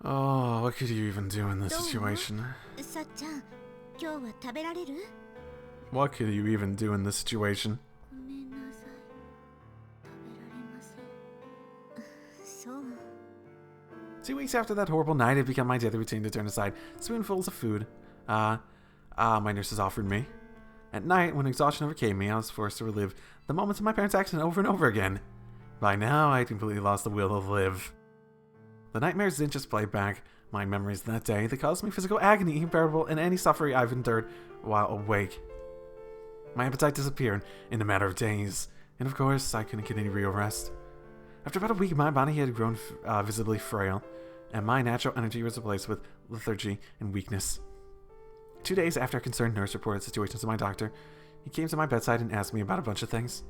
Oh, what could you even do in this situation? What could you even do in this situation? 2 weeks after that horrible night, it became my daily routine to turn aside spoonfuls of food. My nurses offered me. At night, when exhaustion overcame me, I was forced to relive the moments of my parents' accident over and over again. By now, I had completely lost the will to live. The nightmares didn't just play back my memories of that day, they caused me physical agony incomparable in any suffering I've endured while awake. My appetite disappeared in a matter of days, and of course, I couldn't get any real rest. After about a week, my body had grown visibly frail, and my natural energy was replaced with lethargy and weakness. 2 days after a concerned nurse reported the situation to my doctor, he came to my bedside and asked me about a bunch of things.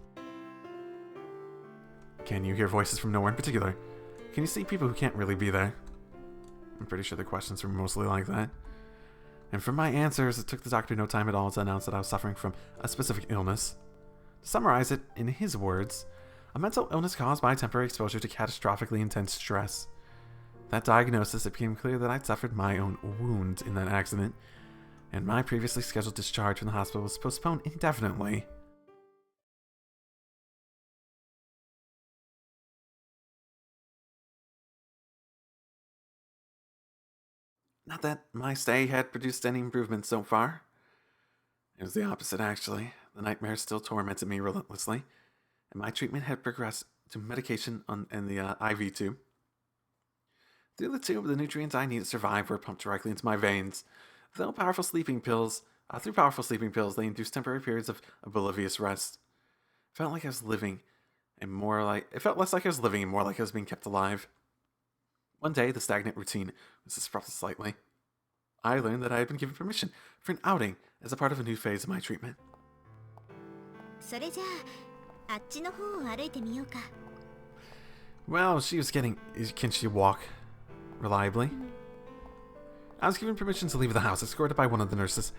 Can you hear voices from nowhere in particular? Can you see people who can't really be there? I'm pretty sure the questions were mostly like that. And from my answers, it took the doctor no time at all to announce that I was suffering from a specific illness. To summarize it, in his words, a mental illness caused by temporary exposure to catastrophically intense stress. That diagnosis, it became clear that I'd suffered my own wound in that accident, and my previously scheduled discharge from the hospital was postponed indefinitely. Not that my stay had produced any improvement so far. It was the opposite, actually. The nightmares still tormented me relentlessly, and my treatment had progressed to medication in the IV tube. Through the tube, the nutrients I needed to survive were pumped directly into my veins. Through powerful sleeping pills, they induced temporary periods of oblivious rest. It felt like I was living, it felt less like I was living and more like I was being kept alive. One day, the stagnant routine was disrupted slightly. I learned that I had been given permission for an outing as a part of a new phase of my treatment. Well, she was getting... Can she walk reliably? I was given permission to leave the house, escorted by one of the nurses,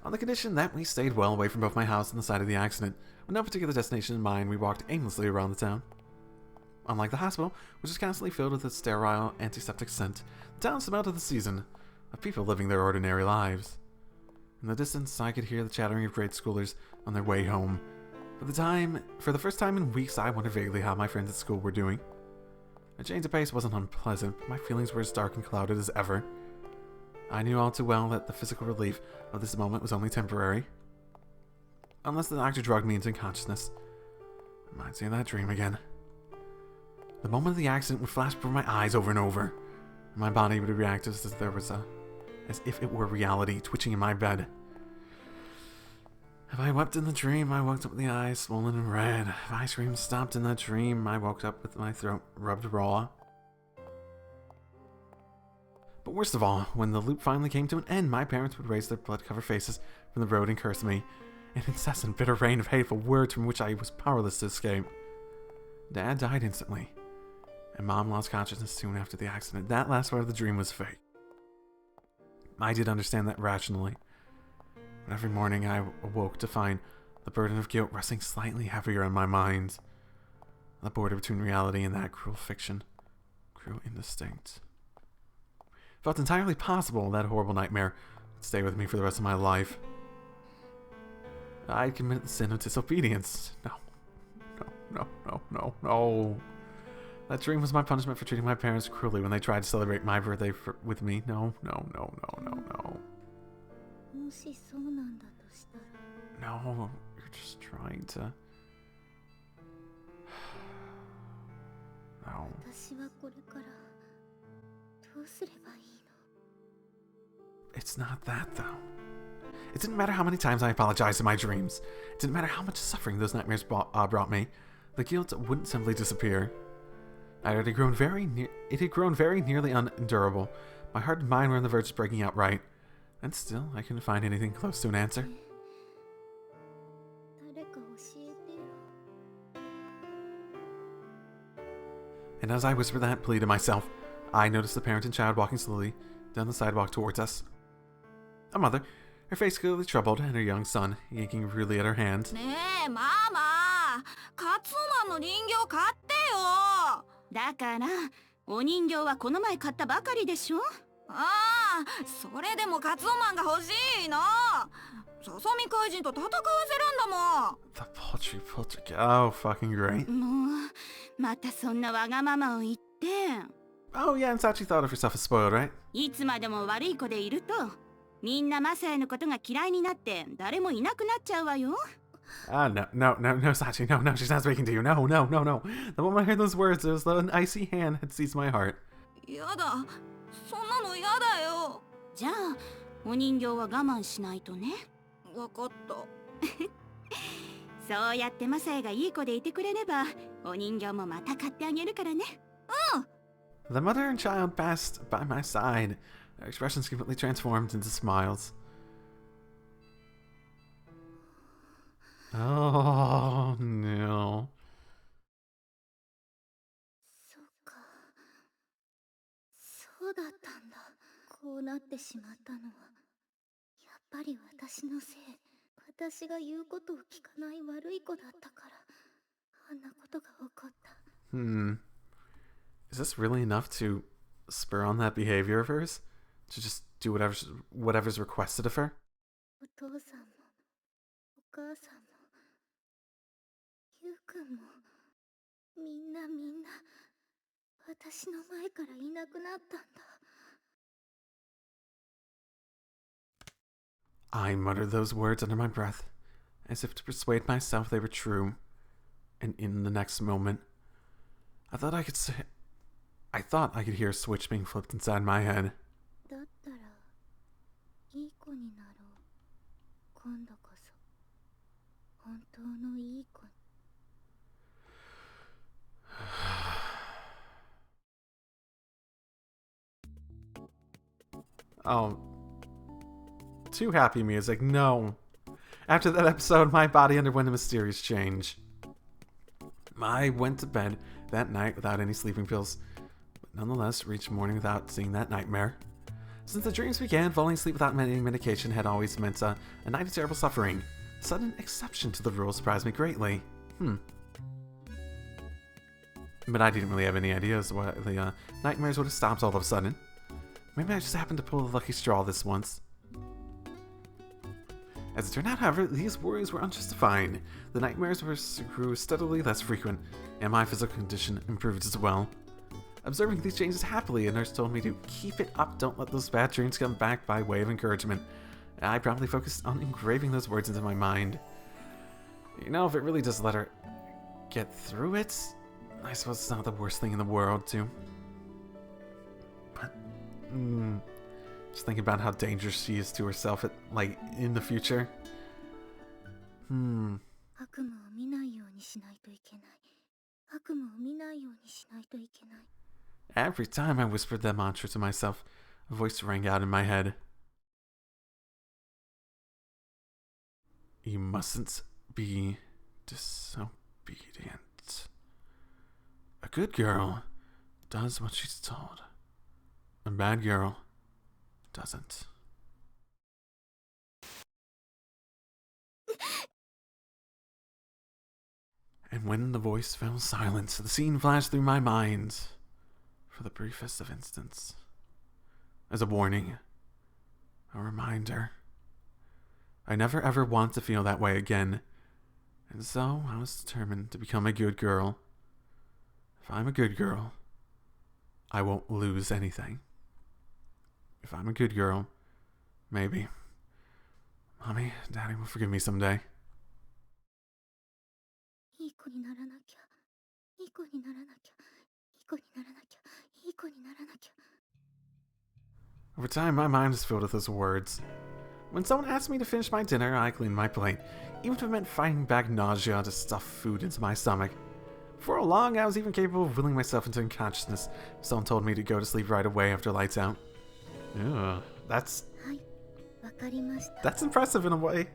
on the condition that we stayed well away from both my house and the site of the accident. With no particular destination in mind, we walked aimlessly around the town. Unlike the hospital, which is constantly filled with its sterile, antiseptic scent, the town smelled of the season, of people living their ordinary lives. In the distance, I could hear the chattering of grade schoolers on their way home. For the first time in weeks, I wondered vaguely how my friends at school were doing. A change of pace wasn't unpleasant, but my feelings were as dark and clouded as ever. I knew all too well that the physical relief of this moment was only temporary. Unless the doctor drugged me into unconsciousness. I might see that dream again. The moment of the accident would flash before my eyes over and over. And my body would react as if it were reality twitching in my bed. If I wept in the dream, I woke up with the eyes swollen and red. If I screamed stopped in the dream, I woke up with my throat rubbed raw. But worst of all, when the loop finally came to an end, my parents would raise their blood-covered faces from the road and curse me, an incessant bitter rain of hateful words from which I was powerless to escape. Dad died instantly, and Mom lost consciousness soon after the accident. That last part of the dream was fake. I did understand that rationally. But every morning I awoke to find the burden of guilt resting slightly heavier on my mind. The border between reality and that cruel fiction grew indistinct. It felt entirely possible that horrible nightmare would stay with me for the rest of my life. I had committed the sin of disobedience. No. That dream was my punishment for treating my parents cruelly when they tried to celebrate my birthday with me. No. No, you're just trying to... No. It's not that, though. It didn't matter how many times I apologized in my dreams. It didn't matter how much suffering those nightmares brought me. The guilt wouldn't simply disappear. It had grown very nearly unendurable. My heart and mind were on the verge of breaking outright. And still, I couldn't find anything close to an answer. And as I whispered that plea to myself, I noticed the parent and child walking slowly down the sidewalk towards us. A mother, her face clearly troubled, and her young son yanking rudely at her hand. ねえママ、カツオマンの人形買ってよ。だからお人形はこの前買ったばかりでしょ。ああ、それでもカツオマンが欲しいの。ささみ怪人と戦わせるんだもん。 The poultry poltergeist. Oh, fucking great. もうまたそんなわがままを言って。 Oh yeah, and Sachi thought of herself as spoiled, right? いつまでも悪い子でいるとみんなマサヤのことが嫌いになって誰もいなくなっちゃうわよ。 No, Sachi, no, she's not speaking to you. No. The moment I heard those words, it was though an icy hand had seized my heart. やだ、そんなのやだよ。じゃあお人形は我慢しないとね。わかった。そうやってマサヤがいい子でいてくれればお人形もまた買ってあげるからね。うん。 The mother and child passed by my side, their expressions completely transformed into smiles. Oh no. そっか、そうだったんだ。こうなってしまったのはやっぱり私のせい。私が言うことを聞かない悪い子だったからあんなことが起こった。Is this really enough to spur on that behavior of hers? To just do whatever's requested of her? お父さんもお母さんもゆうくんもみんな私の前からいなくなったんだ。 I muttered those words under my breath, as if to persuade myself they were true. And in the next moment, I thought I could hear a switch being flipped inside my head. だったらいい子になろう。今度こそ本当のいい子に。 Oh, too happy music. No. After that episode, my body underwent a mysterious change. I went to bed that night without any sleeping pills, but nonetheless reached morning without seeing that nightmare. Since the dreams began, falling asleep without any medication had always meant a night of terrible suffering. Sudden exception to the rule surprised me greatly. But I didn't really have any ideas why the nightmares would have stopped all of a sudden. Maybe I just happened to pull the lucky straw this once. As it turned out, however, these worries were unjustified. The nightmares grew steadily less frequent, and my physical condition improved as well. Observing these changes happily, a nurse told me to keep it up, don't let those bad dreams come back by way of encouragement. I promptly focused on engraving those words into my mind. You know, if it really does let her get through it, I suppose it's not the worst thing in the world, too. But, just thinking about how dangerous she is to herself, in the future. 悪夢を見ないようにしないといけない。悪夢を見ないようにしないといけない。 Every time I whispered that mantra to myself, a voice rang out in my head. You mustn't be disobedient. A good girl does what she's told. A bad girl doesn't. And when the voice fell silent, the scene flashed through my mind for the briefest of instants. As a warning, a reminder. I never ever want to feel that way again, and so I was determined to become a good girl. If I'm a good girl, I won't lose anything. If I'm a good girl, maybe Mommy, Daddy will forgive me someday. いい子にならなきゃ。いい子にならなきゃ。いい子にならなきゃ。いい子にならなきゃ。 Over time, my mind was filled with those words. When someone asked me to finish my dinner, I cleaned my plate, even if it meant fighting back nausea to stuff food into my stomach. For long, I was even capable of willing myself into unconsciousness if someone told me to go to sleep right away after lights out. Ugh, that's impressive in a way.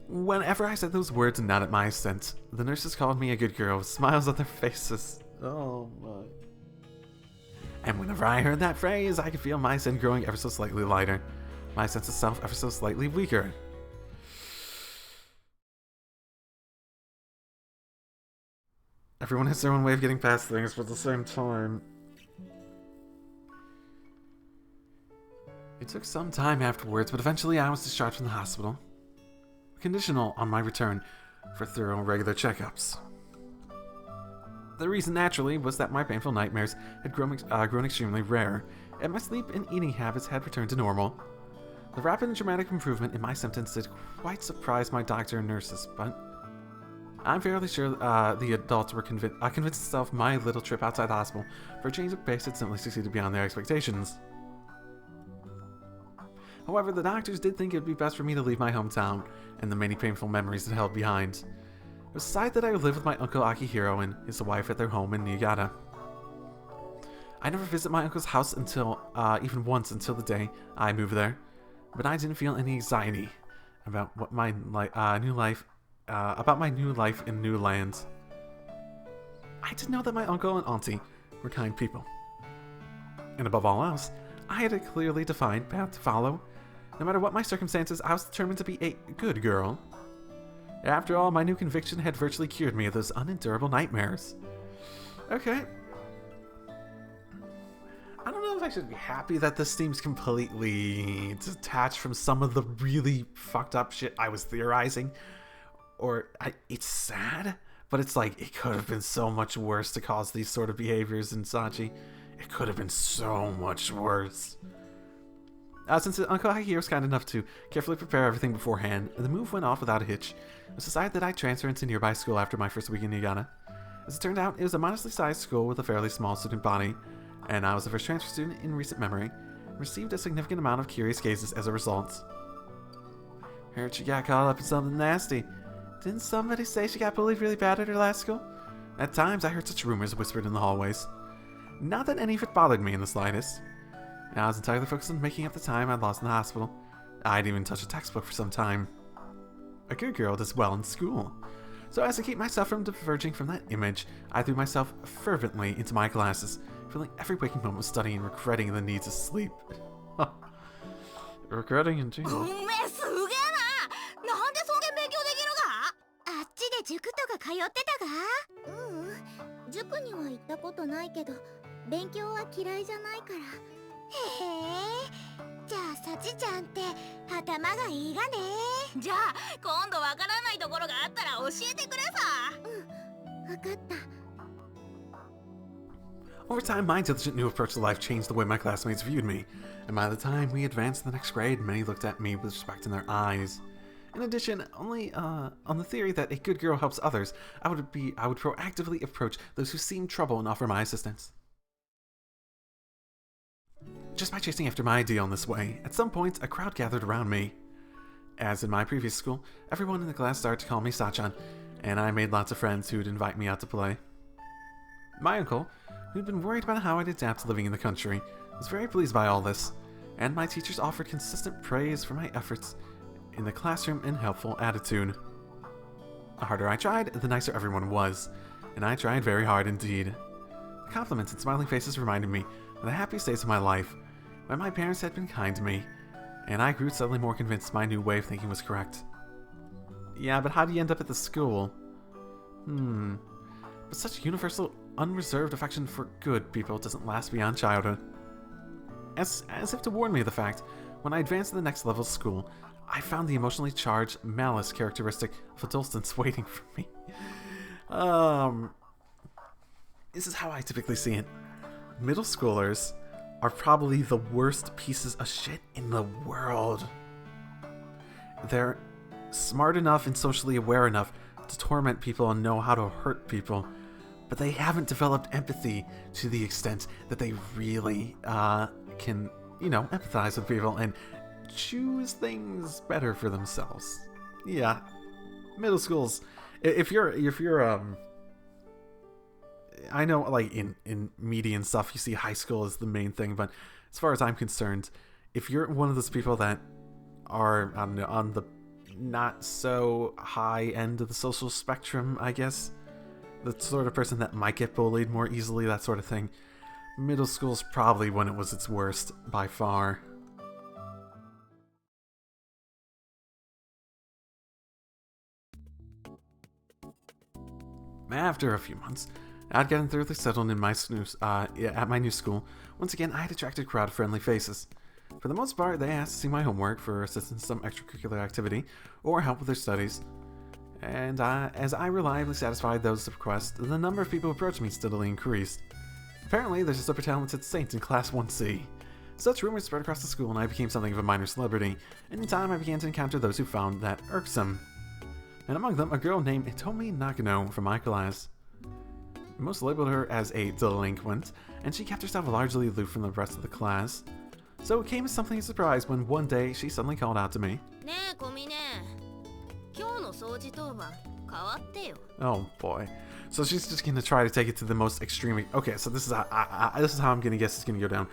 Whenever I said those words and nodded my assent, the nurses called me a good girl with smiles on their faces. Oh my. And whenever I heard that phrase, I could feel my sin growing ever so slightly lighter. my sense of self ever so slightly weaker. Everyone has their own way of getting past things, but at the same time... It took some time afterwards, but eventually I was discharged from the hospital. Conditional on my return for thorough regular checkups. The reason, naturally, was that my painful nightmares had grown extremely rare, and my sleep and eating habits had returned to normal. The rapid and dramatic improvement in my symptoms did quite surprise my doctor and nurses, but I'm fairly sure the adults were convinced themselves my little trip outside the hospital for a change of pace had simply succeeded beyond their expectations. However, the doctors did think it would be best for me to leave my hometown and the many painful memories it held behind. It was decided that I would live with my uncle Akihiro and his wife at their home in Niigata. I never visited my uncle's house until even once until the day I moved there, but I didn't feel any anxiety about what my new life in new lands. I did know that my uncle and auntie were kind people, and above all else, I had a clearly defined path to follow. No matter what my circumstances, I was determined to be a good girl. After all, my new conviction had virtually cured me of those unendurable nightmares. Okay. I don't know if I should be happy that this seems completely detached from some of the really fucked up shit I was theorizing. It's sad, but it's like, it could have been so much worse to cause these sort of behaviors in Sachi. It could have been so much worse. Since Uncle Haki was kind enough to carefully prepare everything beforehand, the move went off without a hitch. It was decided that I transfer into nearby school after my first week in Niigata. As it turned out, it was a modestly sized school with a fairly small student body, and I was the first transfer student in recent memory, and received a significant amount of curious gazes as a result. Heard she got caught up in something nasty. Didn't somebody say she got bullied really bad at her last school? At times, I heard such rumors whispered in the hallways. Not that any of it bothered me in the slightest. I was entirely focused on making up the time I'd lost in the hospital. I didn't even touch a textbook for some time. A good girl does well in school. So as to keep myself from diverging from that image, I threw myself fervently into my classes, filling every waking moment with studying and regretting the need to sleep. Regretting indeed. 塾には行ったことないけど、勉強は嫌いじゃないから。へえ、じゃあサチちゃんって頭がいいがね。じゃあ今度わからないところがあったら教えてくれさ。わかった。Over time, my diligent new approach to life changed the way my classmates viewed me, and by the time we advanced to the next grade, many looked at me with respect in their eyes. In addition, only on the theory that a good girl helps others, I would proactively approach those who seemed trouble and offer my assistance. Just by chasing after my ideal in this way, at some point, a crowd gathered around me. As in my previous school, everyone in the class started to call me Sachan, and I made lots of friends who'd invite me out to play. My uncle, who'd been worried about how I'd adapt to living in the country, was very pleased by all this, and my teachers offered consistent praise for my efforts in the classroom and helpful attitude. The harder I tried, the nicer everyone was, and I tried very hard indeed. The compliments and smiling faces reminded me of the happiest days of my life, when my parents had been kind to me, and I grew suddenly more convinced my new way of thinking was correct. Yeah, but how do you end up at the school? But such universal, unreserved affection for good people doesn't last beyond childhood. As if to warn me of the fact, when I advanced to the next level of school, I found the emotionally charged malice characteristic of adolescence waiting for me. This is how I typically see it. Middle schoolers are probably the worst pieces of shit in the world. They're smart enough and socially aware enough to torment people and know how to hurt people, but they haven't developed empathy to the extent that they really can, empathize with people and choose things better for themselves. Yeah, middle schools. If you're I know, like, in media and stuff, you see high school as the main thing, but as far as I'm concerned, if you're one of those people that are, I don't know, on the not so high end of the social spectrum, I guess, the sort of person that might get bullied more easily, that sort of thing, middle school's probably when it was its worst, by far. After a few months, I'd gotten thoroughly settled in at my new school. Once again, I had attracted a crowd of friendly faces. For the most part, they asked to see my homework for assistance in some extracurricular activity or help with their studies. And as I reliably satisfied those requests, the number of people who approached me steadily increased. Apparently, there's a super talented saint in Class 1C. Such rumors spread across the school and I became something of a minor celebrity, and in time I began to encounter those who found that irksome. And among them, a girl named Itomi Nakano from my class. Most labeled her as a delinquent, and she kept herself largely aloof from the rest of the class. So it came as something of a surprise when one day she suddenly called out to me. Oh boy. So she's just gonna try to take it to the most extreme. Okay, so this is how I'm gonna guess it's gonna go down.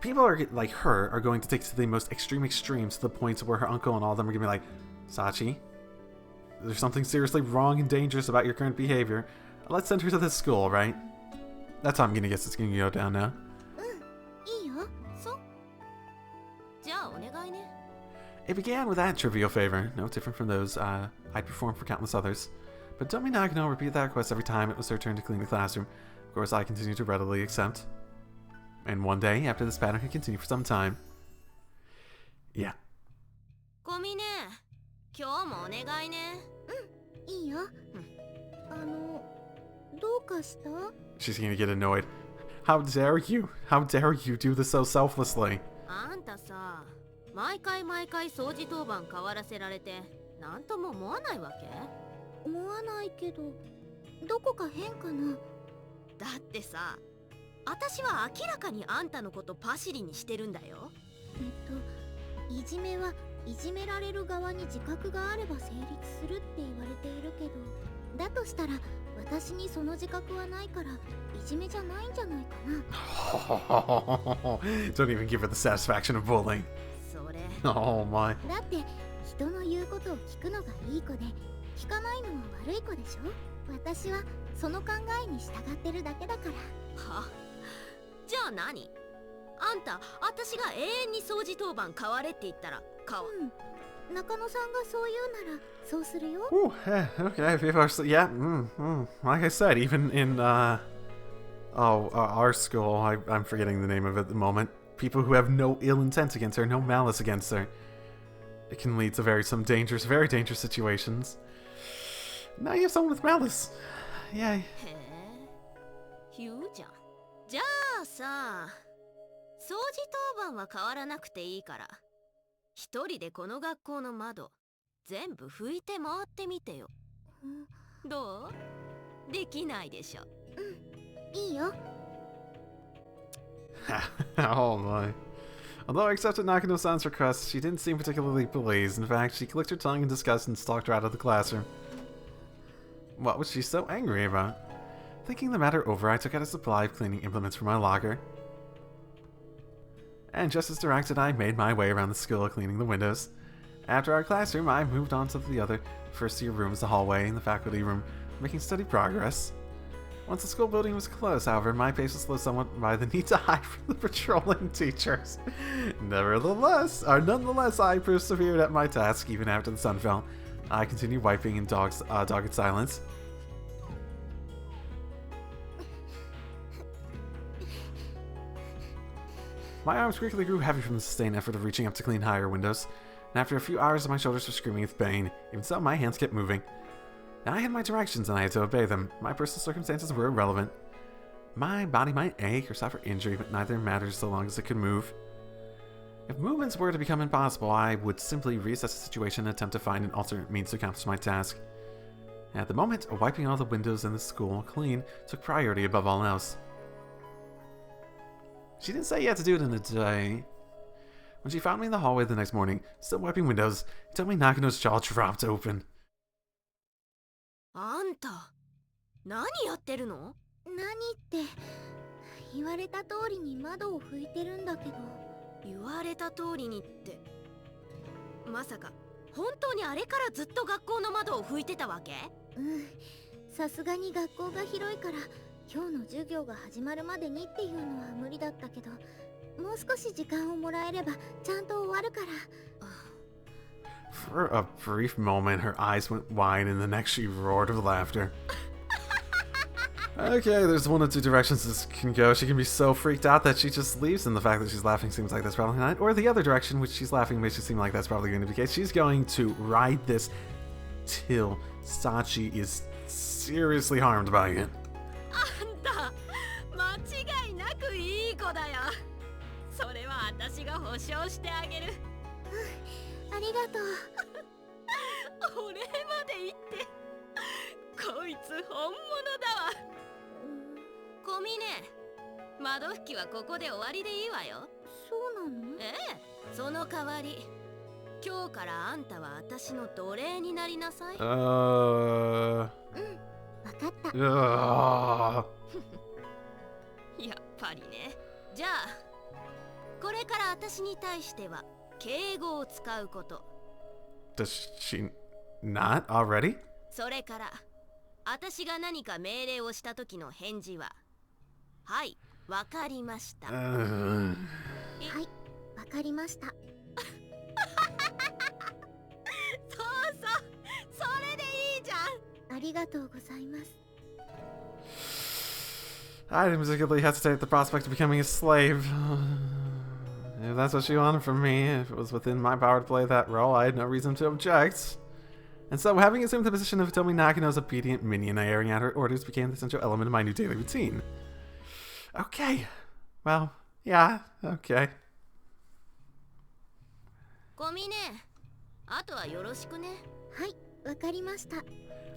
People are like her are going to take it to the most extremes to the point where her uncle and all of them are gonna be like, Sachi, there's something seriously wrong and dangerous about your current behavior. Let's send her to this school, right? That's how I'm gonna guess it's gonna go down now. It began with that trivial favor, no different from those I'd performed for countless others. But Itomi Nakano repeated that request every time it was her turn to clean the classroom. Of course, I continued to readily accept. And one day, after this pattern had continued for some time... Yeah. She's gonna get annoyed. How dare you? How dare you do this so selflessly? Don't even give her the satisfaction of bullying. Oh my. Ooh, okay, people are, yeah, like I said, even in, our school, I'm forgetting the name of it at the moment, people who have no ill intent against her, no malice against her, it can lead to very dangerous situations. Now you have someone with malice. Yay. Oh my. Although I accepted Nakano-san's request, she didn't seem particularly pleased. In fact, she clicked her tongue in disgust and stalked her out of the classroom. What was she so angry about? Thinking the matter over, I took out a supply of cleaning implements from my locker. And just as directed, I made my way around the school cleaning the windows. After our classroom, I moved on to the other first-year rooms, the hallway, and the faculty room, making steady progress. Once the school building was close, however, my pace was slowed somewhat by the need to hide from the patrolling teachers. Nonetheless, I persevered at my task even after the sun fell. I continued wiping in dogged silence. My arms quickly grew heavy from the sustained effort of reaching up to clean higher windows, and after a few hours my shoulders were screaming with pain. Even so, my hands kept moving. I had my directions and I had to obey them. My personal circumstances were irrelevant. My body might ache or suffer injury, but neither mattered so long as it could move. If movements were to become impossible, I would simply reassess the situation and attempt to find an alternate means to accomplish my task. At the moment, wiping all the windows in the school clean took priority above all else. She didn't say you had to do it in a day. When she found me in the hallway the next morning, still wiping windows, Itomi Nakano's jaw dropped open. For a brief moment, her eyes went wide and the next she roared with laughter. Okay, there's one or two directions this can go. She can be so freaked out that she just leaves, and the fact that she's laughing seems like that's probably not. Or the other direction, which she's laughing makes it seem like that's probably going to be the case. She's going to ride this till Sachi is seriously harmed by it. あんた間違いなくいい子だよ。それは私が保証してあげる。ありがとう。お礼まで言って。こいつ本物だわ。小峰、窓拭きはここで終わりでいいわよ。そうなの？ええ、その代わり今日からあんたは私の奴隷になりなさい。わかった。やっぱりね。じゃあこれから私に対しては敬語を使うこと。Does she not already? それから私が何か命令をした時の返事ははい、わかりました。はい、わかりました。そうそう、それでいいじゃん。ありがとうございます。I didn't particularly hesitate at the prospect of becoming a slave. If that's what she wanted from me, if it was within my power to play that role, I had no reason to object. And so, having assumed the position of Hitomi Nakano's obedient minion, airing out her orders became the central element of my new daily routine. Okay. Well, yeah, okay. 小峰、あとはよろしくね。はい、わかりました。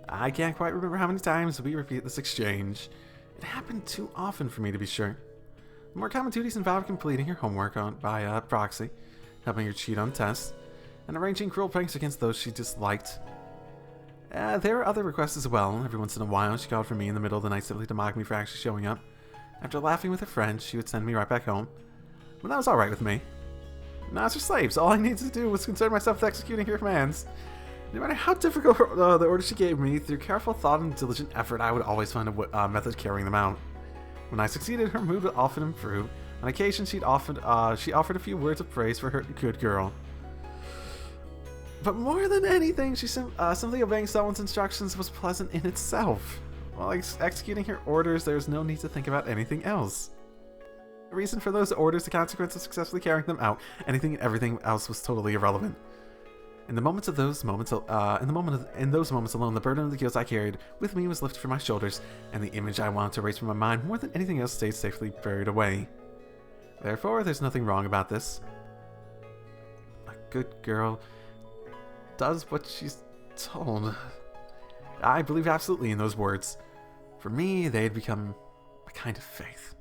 I can't quite remember how many times we repeat this exchange. It happened too often for me to be sure. The more common duties involved completing her homework by proxy, helping her cheat on tests, and arranging cruel pranks against those she disliked. There were other requests as well. Every once in a while, she called for me in the middle of the night simply to mock me for actually showing up. After laughing with her friends, she would send me right back home. But that was alright with me. Now as her slaves, all I needed to do was concern myself with executing her commands. No matter how difficult the orders she gave me, through careful thought and diligent effort, I would always find a method of carrying them out. When I succeeded, her mood would often improve. On occasion, she offered a few words of praise for her good girl. But more than anything, simply obeying someone's instructions was pleasant in itself. While executing her orders, there was no need to think about anything else. The reason for those orders, the consequence of successfully carrying them out, anything and everything else was totally irrelevant. In those moments alone, the burden of the guilt I carried with me was lifted from my shoulders, and the image I wanted to erase from my mind more than anything else stayed safely buried away. Therefore, there's nothing wrong about this. A good girl does what she's told. I believe absolutely in those words. For me, they had become a kind of faith.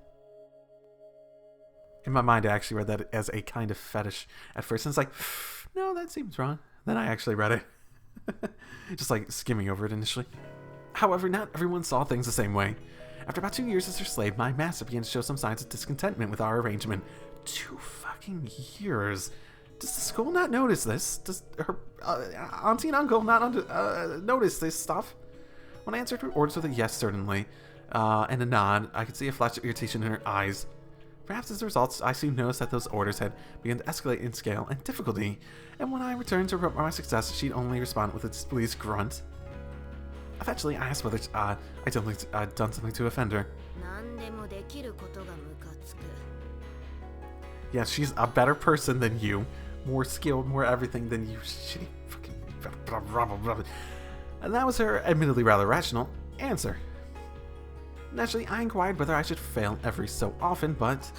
In my mind, I actually read that as a kind of fetish at first, and it's like, no, that seems wrong. Then I actually read it. Just like skimming over it initially. However, not everyone saw things the same way. After about 2 years as her slave, my master began to show some signs of discontentment with our arrangement. 2 fucking years. Does the school not notice this? Does her auntie and uncle not notice this stuff? When I answered her orders with a yes, certainly, and a nod, I could see a flash of irritation in her eyes. Perhaps as a result, I soon noticed that those orders had begun to escalate in scale and difficulty, and when I returned to report my success, she'd only respond with a displeased grunt. Eventually, I asked whether I'd done something to offend her. Yes, she's a better person than you, more skilled, more everything than you shitty fucking... And that was her admittedly rather rational answer. Naturally, I inquired whether I should fail every so often, but...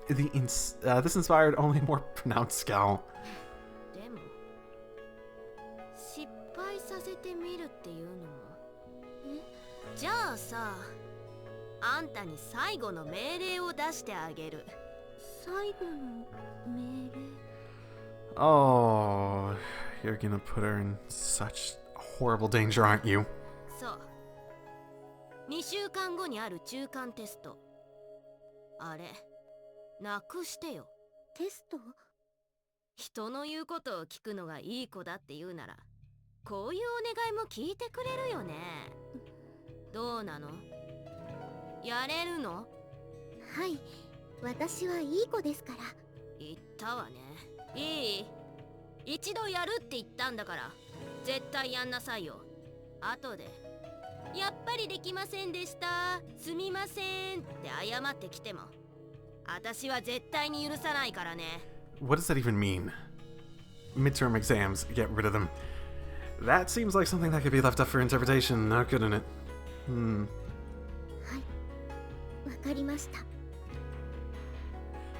This inspired only a more pronounced scowl. Oh, you're gonna put her in such horrible danger, aren't you? そう2週間後にある中間テストあれなくしてよテスト人の言うことを聞くのがいい子だって言うならこういうお願いも聞いてくれるよねどうなのやれるのはい、私はいい子ですから言ったわねいい一度やるって言ったんだから絶対やんなさいよ後でやっぱりできませんでしたすみませんって謝ってきても私は絶対に許さないからね。 What does that even mean? Midterm exams, get rid of them. That seems like something that could be left up for interpretation, not good in it. はい、わかりました。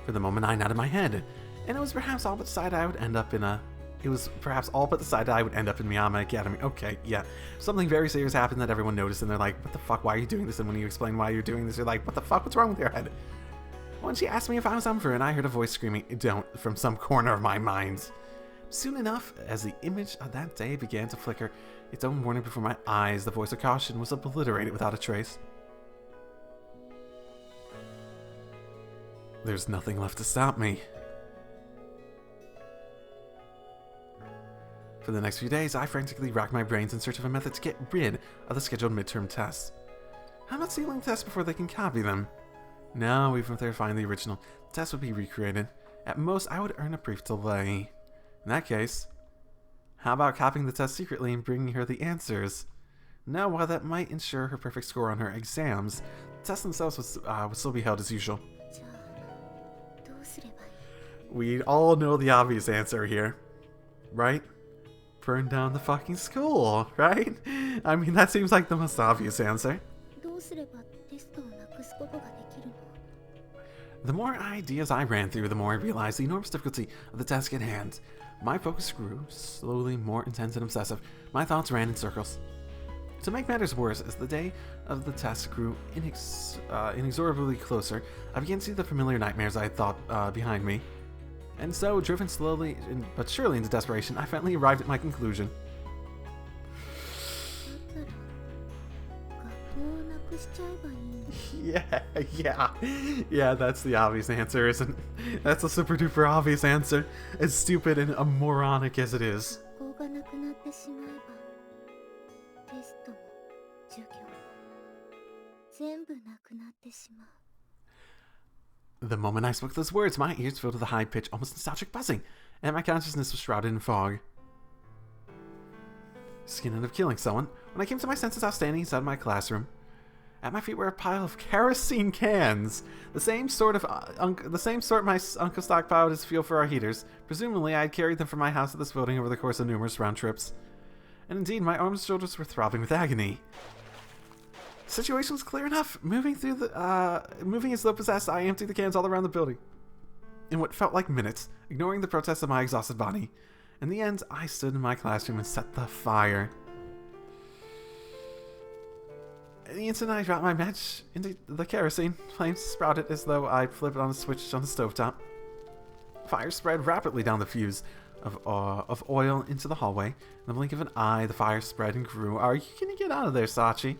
For the moment, I nodded my head, and it was perhaps all but decided I would end up in Miyama Academy. Okay, yeah. Something very serious happened that everyone noticed, and they're like, what the fuck, why are you doing this? And when you explain why you're doing this, you're like, what the fuck, what's wrong with your head? When she asked me if I was up for it, I heard a voice screaming, don't, from some corner of my mind. Soon enough, as the image of that day began to flicker, its own warning before my eyes, the voice of caution was obliterated without a trace. There's nothing left to stop me. For the next few days, I frantically racked my brains in search of a method to get rid of the scheduled midterm tests. How about sealing tests before they can copy them? No, even if they find the original, the test would be recreated. At most, I would earn a brief delay. In that case, how about copying the test secretly and bringing her the answers? No, while that might ensure her perfect score on her exams, the tests themselves would still be held as usual. We all know the obvious answer here, right? Burn down the fucking school, right? I mean, that seems like the most obvious answer. The more ideas I ran through, the more I realized the enormous difficulty of the task at hand. My focus grew, slowly more intense and obsessive. My thoughts ran in circles. To make matters worse, as the day of the test grew inexorably closer, I began to see the familiar nightmares I had thought behind me. And so, driven slowly but surely into desperation, I finally arrived at my conclusion. Yeah, that's the obvious answer, isn't it? That's a super duper obvious answer, as stupid and moronic as it is. The moment I spoke those words, my ears filled with a high-pitched, almost nostalgic buzzing, and my consciousness was shrouded in fog. Skin of killing someone, when I came to my senses, I was standing inside my classroom. At my feet were a pile of kerosene cans, the same sort my uncle stockpiled as fuel for our heaters. Presumably, I had carried them from my house to this building over the course of numerous round trips. And indeed, my arms and shoulders were throbbing with agony. The situation was clear enough. Moving as though possessed, I emptied the cans all around the building in what felt like minutes, ignoring the protests of my exhausted body. In the end, I stood in my classroom and set the fire. The instant I dropped my match into the kerosene, flames sprouted as though I flipped on a switch on the stovetop. Fire spread rapidly down the fuse of oil into the hallway. In the blink of an eye, the fire spread and grew. Are you gonna get out of there, Sachi?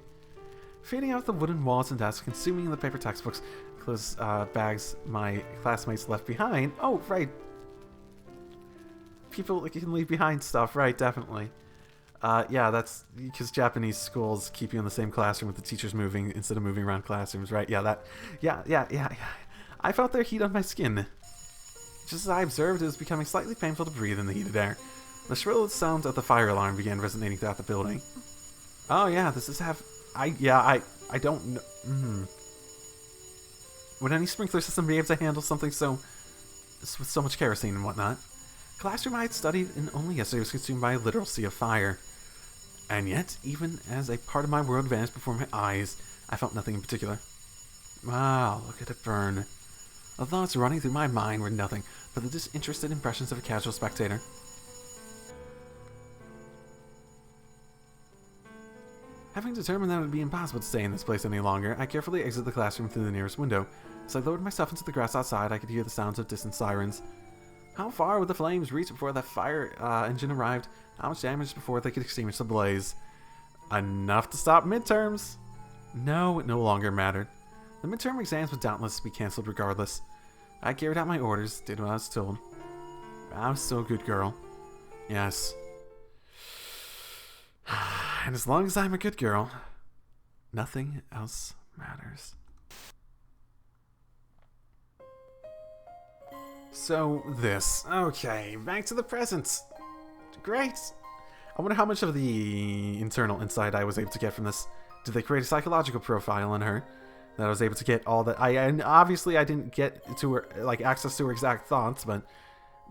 Fading out the wooden walls and desks, consuming the paper textbooks, clothes bags my classmates left behind. Oh, right. People can leave behind stuff, right, definitely. Yeah, that's because Japanese schools keep you in the same classroom with the teachers moving instead of moving around classrooms, right? Yeah. I felt their heat on my skin. Just as I observed, it was becoming slightly painful to breathe in the heated air. The shrill sound of the fire alarm began resonating throughout the building. Oh yeah, I don't know. Would any sprinkler system be able to handle something with so much kerosene and whatnot? Classroom I had studied in only yesterday was consumed by a literal sea of fire. And yet, even as a part of my world vanished before my eyes, I felt nothing in particular. Wow, look at it burn. The thoughts running through my mind were nothing but the disinterested impressions of a casual spectator. Having determined that it would be impossible to stay in this place any longer, I carefully exited the classroom through the nearest window. As I lowered myself into the grass outside, I could hear the sounds of distant sirens. How far would the flames reach before the fire engine arrived? How much damage before they could extinguish the blaze? Enough to stop midterms! No, it no longer mattered. The midterm exams would doubtless be cancelled regardless. I carried out my orders, did what I was told. I was still a good girl. Yes. And as long as I'm a good girl, nothing else matters. So, this. Okay, back to the present. Great. I wonder how much of the internal insight I was able to get from this. Did they create a psychological profile on her that I was able to get all that? And obviously I didn't get to her, like, access to her exact thoughts, but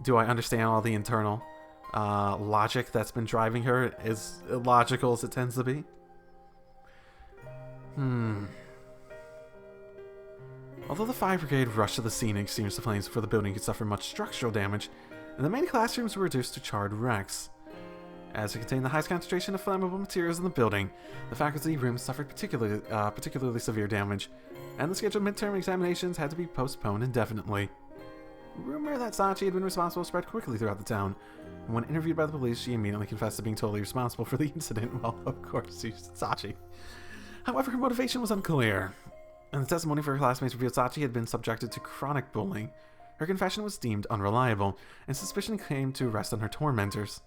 do I understand all the internal logic that's been driving her, as illogical as it tends to be? Although the fire brigade rushed to the scene and extinguished the flames before the building could suffer much structural damage, and the main classrooms were reduced to charred wrecks. As it contained the highest concentration of flammable materials in the building, the faculty rooms suffered particularly severe damage, and the scheduled midterm examinations had to be postponed indefinitely. Rumor that Sachi had been responsible spread quickly throughout the town, and when interviewed by the police, she immediately confessed to being totally responsible for the incident. Well, of course, she's Sachi. However, her motivation was unclear, and the testimony for her classmates revealed Sachi had been subjected to chronic bullying. Her confession was deemed unreliable, and suspicion came to rest on her tormentors.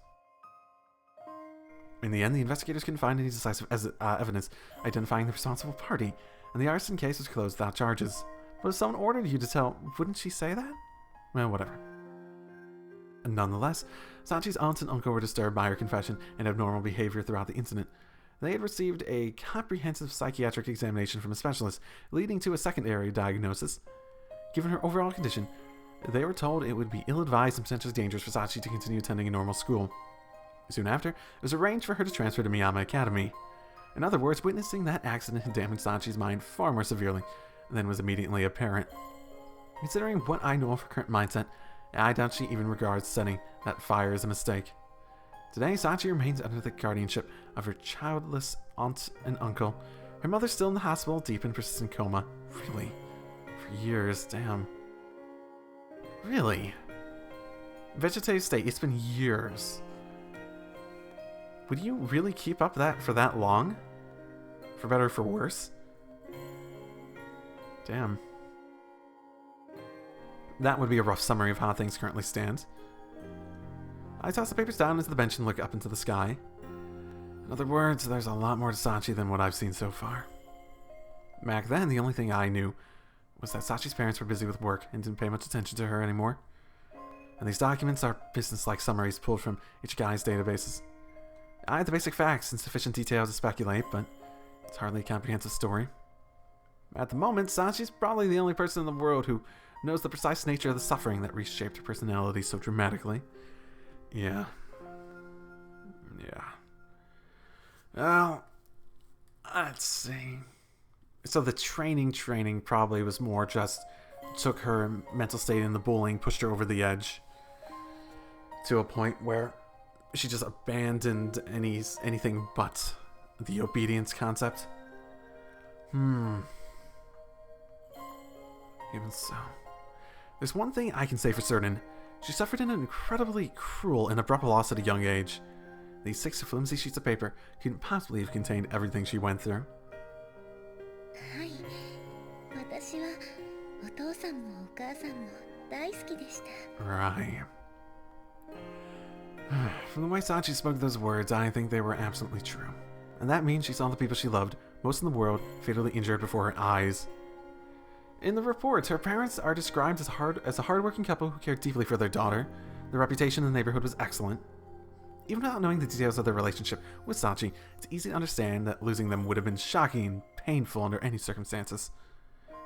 In the end, the investigators couldn't find any decisive evidence identifying the responsible party, and the arson case was closed without charges. But if someone ordered you to tell, wouldn't she say that? Well, whatever. Nonetheless, Sachi's aunt and uncle were disturbed by her confession and abnormal behavior throughout the incident. They had received a comprehensive psychiatric examination from a specialist, leading to a secondary diagnosis. Given her overall condition, they were told it would be ill-advised and potentially dangerous for Sachi to continue attending a normal school. Soon after, it was arranged for her to transfer to Miyama Academy. In other words, witnessing that accident had damaged Sachi's mind far more severely than was immediately apparent. Considering what I know of her current mindset, I doubt she even regards setting that fire as a mistake. Today, Sachi remains under the guardianship of her childless aunt and uncle. Her mother's still in the hospital, deep in persistent coma. Really? For years, damn. Really? Vegetative state, it's been years. Would you really keep up that for that long? For better or for worse? Damn. That would be a rough summary of how things currently stand. I toss the papers down into the bench and look up into the sky. In other words, there's a lot more to Sachi than what I've seen so far. Back then, the only thing I knew was that Sachi's parents were busy with work and didn't pay much attention to her anymore. And these documents are business-like summaries pulled from each guy's databases. I had the basic facts and sufficient detail to speculate, but it's hardly a comprehensive story. At the moment, Sachi's probably the only person in the world who knows the precise nature of the suffering that reshaped her personality so dramatically. Yeah. Well, let's see. So the training probably was more just took her mental state in the bullying, pushed her over the edge to a point where she just abandoned anything but the obedience concept. Even so. There's one thing I can say for certain. She suffered an incredibly cruel and abrupt loss at a young age. These 6 flimsy sheets of paper couldn't possibly have contained everything she went through. Right. From the way Sachi spoke those words, I think they were absolutely true. And that means she saw the people she loved, most in the world, fatally injured before her eyes. In the reports, her parents are described as a hard-working couple who cared deeply for their daughter. Their reputation in the neighborhood was excellent. Even without knowing the details of their relationship with Sachi, it's easy to understand that losing them would have been shocking and painful under any circumstances.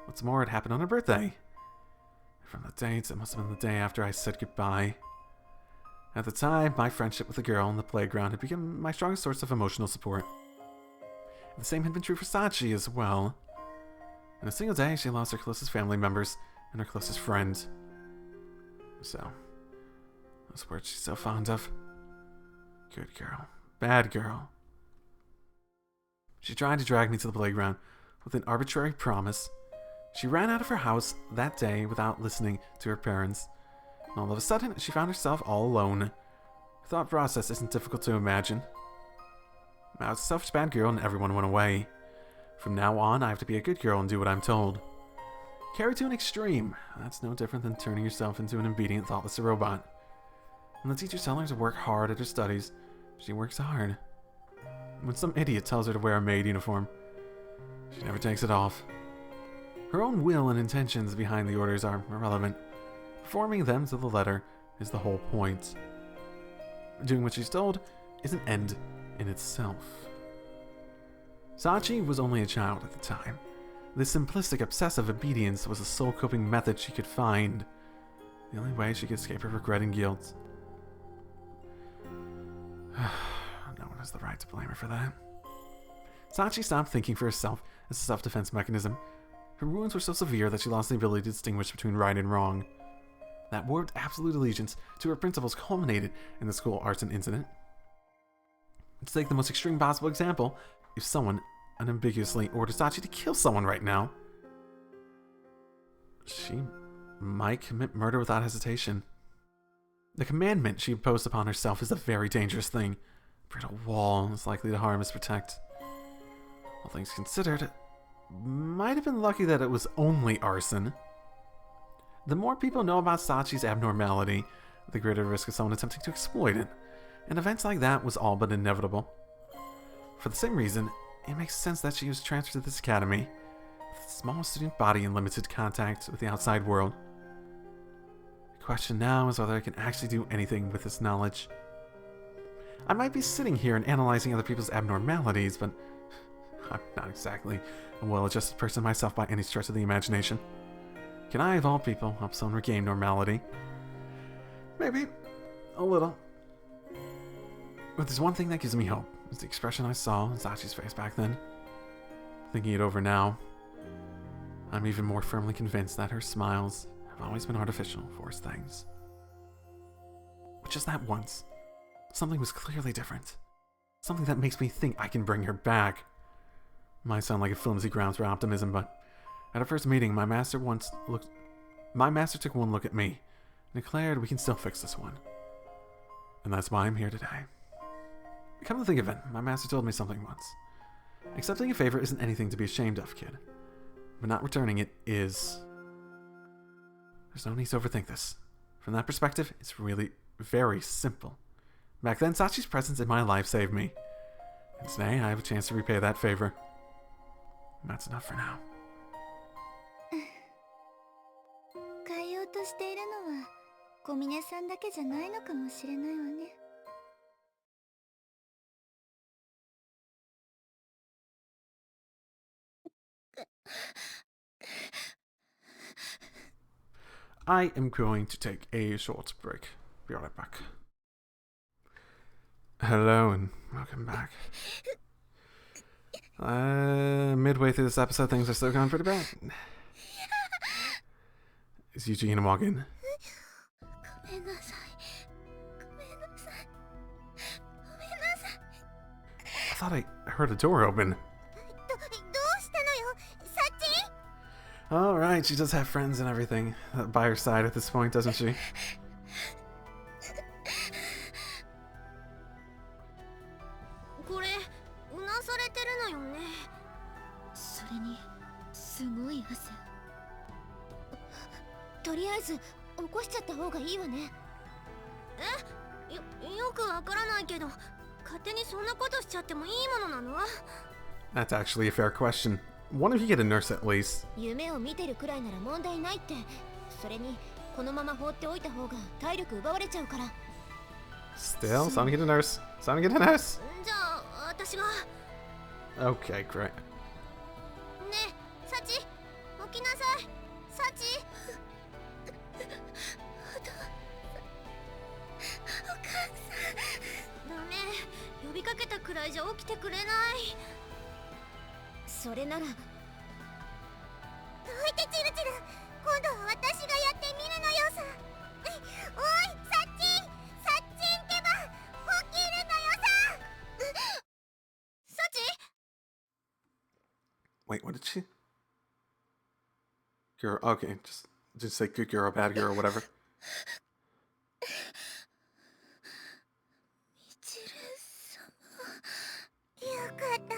What's more, it happened on her birthday. From the dates, it must have been the day after I said goodbye. At the time, my friendship with the girl on the playground had become my strongest source of emotional support. The same had been true for Sachi as well. In a single day, she lost her closest family members and her closest friend. So, those words she's so fond of. Good girl. Bad girl. She tried to drag me to the playground with an arbitrary promise. She ran out of her house that day without listening to her parents. And all of a sudden, she found herself all alone. Her thought process isn't difficult to imagine. I was a selfish bad girl and everyone went away. From now on, I have to be a good girl and do what I'm told. Carried to an extreme, that's no different than turning yourself into an obedient, thoughtless robot. When the teacher's telling her to work hard at her studies, she works hard. When some idiot tells her to wear a maid uniform, she never takes it off. Her own will and intentions behind the orders are irrelevant. Performing them to the letter is the whole point. Doing what she's told is an end in itself. Sachi was only a child at the time. This simplistic, obsessive obedience was the sole coping method she could find. The only way she could escape her regret and guilt. No one has the right to blame her for that. Sachi stopped thinking for herself as a self-defense mechanism. Her wounds were so severe that she lost the ability to distinguish between right and wrong. That warped absolute allegiance to her principles culminated in the school arson incident. To take the most extreme possible example, if someone unambiguously ordered Sachi to kill someone right now, she might commit murder without hesitation. The commandment she imposed upon herself is a very dangerous thing. A brittle wall is likely to harm as protect. All things considered, might have been lucky that it was only arson. The more people know about Sachi's abnormality, the greater the risk of someone attempting to exploit it, and events like that was all but inevitable. For the same reason, it makes sense that she was transferred to this academy, with a small student body and limited contact with the outside world. The question now is whether I can actually do anything with this knowledge. I might be sitting here and analyzing other people's abnormalities, but I'm not exactly a well-adjusted person myself by any stretch of the imagination. Can I, of all people, help someone regain normality? Maybe. A little. But there's one thing that gives me hope. It's the expression I saw on Sachi's face back then. Thinking it over now, I'm even more firmly convinced that her smiles have always been artificial, forced things. But just that once, something was clearly different. Something that makes me think I can bring her back. Might sound like a flimsy grounds for optimism, but at our first meeting, my master took one look at me and declared we can still fix this one. And that's why I'm here today. Come to think of it, my master told me something once. Accepting a favor isn't anything to be ashamed of, kid. But not returning it is. There's no need to overthink this. From that perspective, it's really very simple. Back then, Sachi's presence in my life saved me. And today, I have a chance to repay that favor. And that's enough for now. 変えようとしているのは小峰さんだけじゃないのかもしれないわね。I am going to take a short break. Be right back. Hello and welcome back. Midway through this episode, things are still going pretty bad. Is Yuuji gonna walk in? I thought I heard a door open. Alright, she does have friends and everything by her side at this point, doesn't she? これうなされてるのよね。それにすごい汗。とりあえず起こしちゃった方がいいわね。よくわからないけど、勝手にそんなことしちゃってもいいものなの？ That's actually a fair question. One of you get a nurse at least. 夢を見てるくらいなら問題ないって。それにこのまま放っておいた方が体力奪われちゃうから。 Still, someone get a nurse. Someone get a nurse. じゃあ私が。 Okay, great. ねえ、サチ、起きなさい。サチ。お母さん。ダメ、呼びかけたくらいじゃ起きてくれない。それなら。どいてチルチル。今度は私がやってみるのよさ。おい、サッチン。サッチンってば、起きるのよさ。サチ。 Wait, what did she? Girl, okay, just say good girl, bad girl, whatever. みちる様。よかった。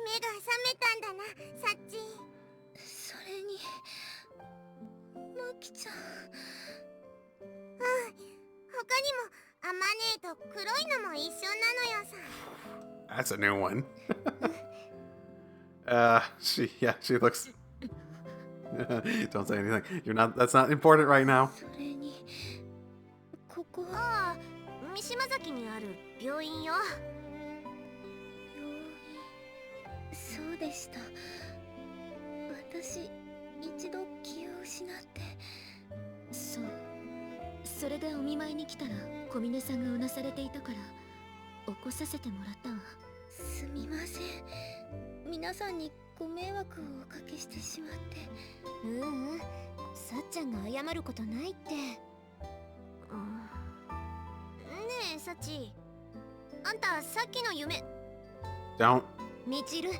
目が覚めたんだな、サッチン。それにマキちゃん。他にもアマネーと黒いのも一緒なのよさ。 That's a new one. She looks. Don't say anything. That's not important right now. それにここは。三島崎にある病院よ。病院。そうでした。私一度気を失って。そう。それでお見舞いに来たら小峰さんがうなされていたから起こさせてもらったわ。すみません。皆さんにご迷惑をおかけしてしまって。さっちゃんが謝ることないって。ねえサチ、あんたさっきの夢。 Don't. みちる、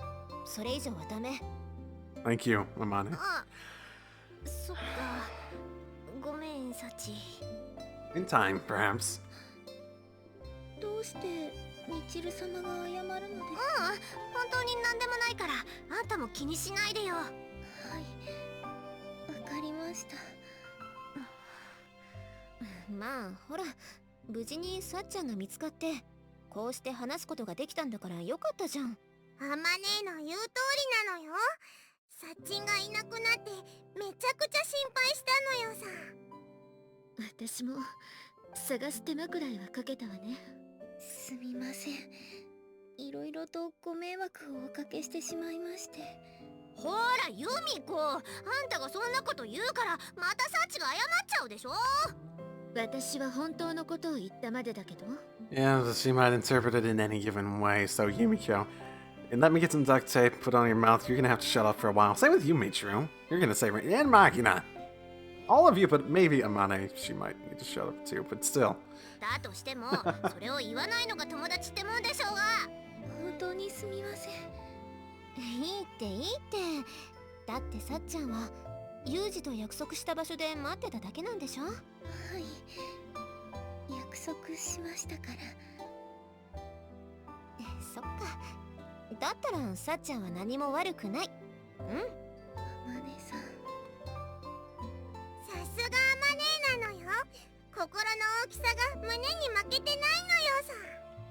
それ以上はダメ。 Thank you, Amane. あ、そっか。ごめんサチ。 In time, perhaps. どうしてみちる様が謝るのですか？本当に何でもないから、あんたも気にしないでよ。はい、わかりました。まあほら、無事にさっちゃんが見つかってこうして話すことができたんだからよかったじゃん。あまねえの言う通りなのよ。さっちんがいなくなってめちゃくちゃ心配したのよさ。私も探す手間くらいはかけたわね。すみません。いろいろとご迷惑をおかけしてしまいまして。ほらユミコ、あんたがそんなこと言うからまたサチが謝っちゃうでしょ。私は本当のことを言ったまでだけど。 Yeah, she might interpret it in any given way, so Yumiko. And let me get some duct tape, put it on your mouth. You're gonna have to shut up for a while. Same with you, Michiru. You're gonna say, and Makina. All of you, but maybe Amane, she might need to shut up too, but still. だとしてもそれを言わないのが友達ってもんでしょうが。本当にすみません。いいっていいって。だってさっちゃんはユージと約束した場所で待ってただけなんでしょ。はい、約束しましたから。そっか。だったらさっちゃんは何も悪くない。うん、あまねさん。さすがあまねえなのよ。心の大きさが胸に負けてない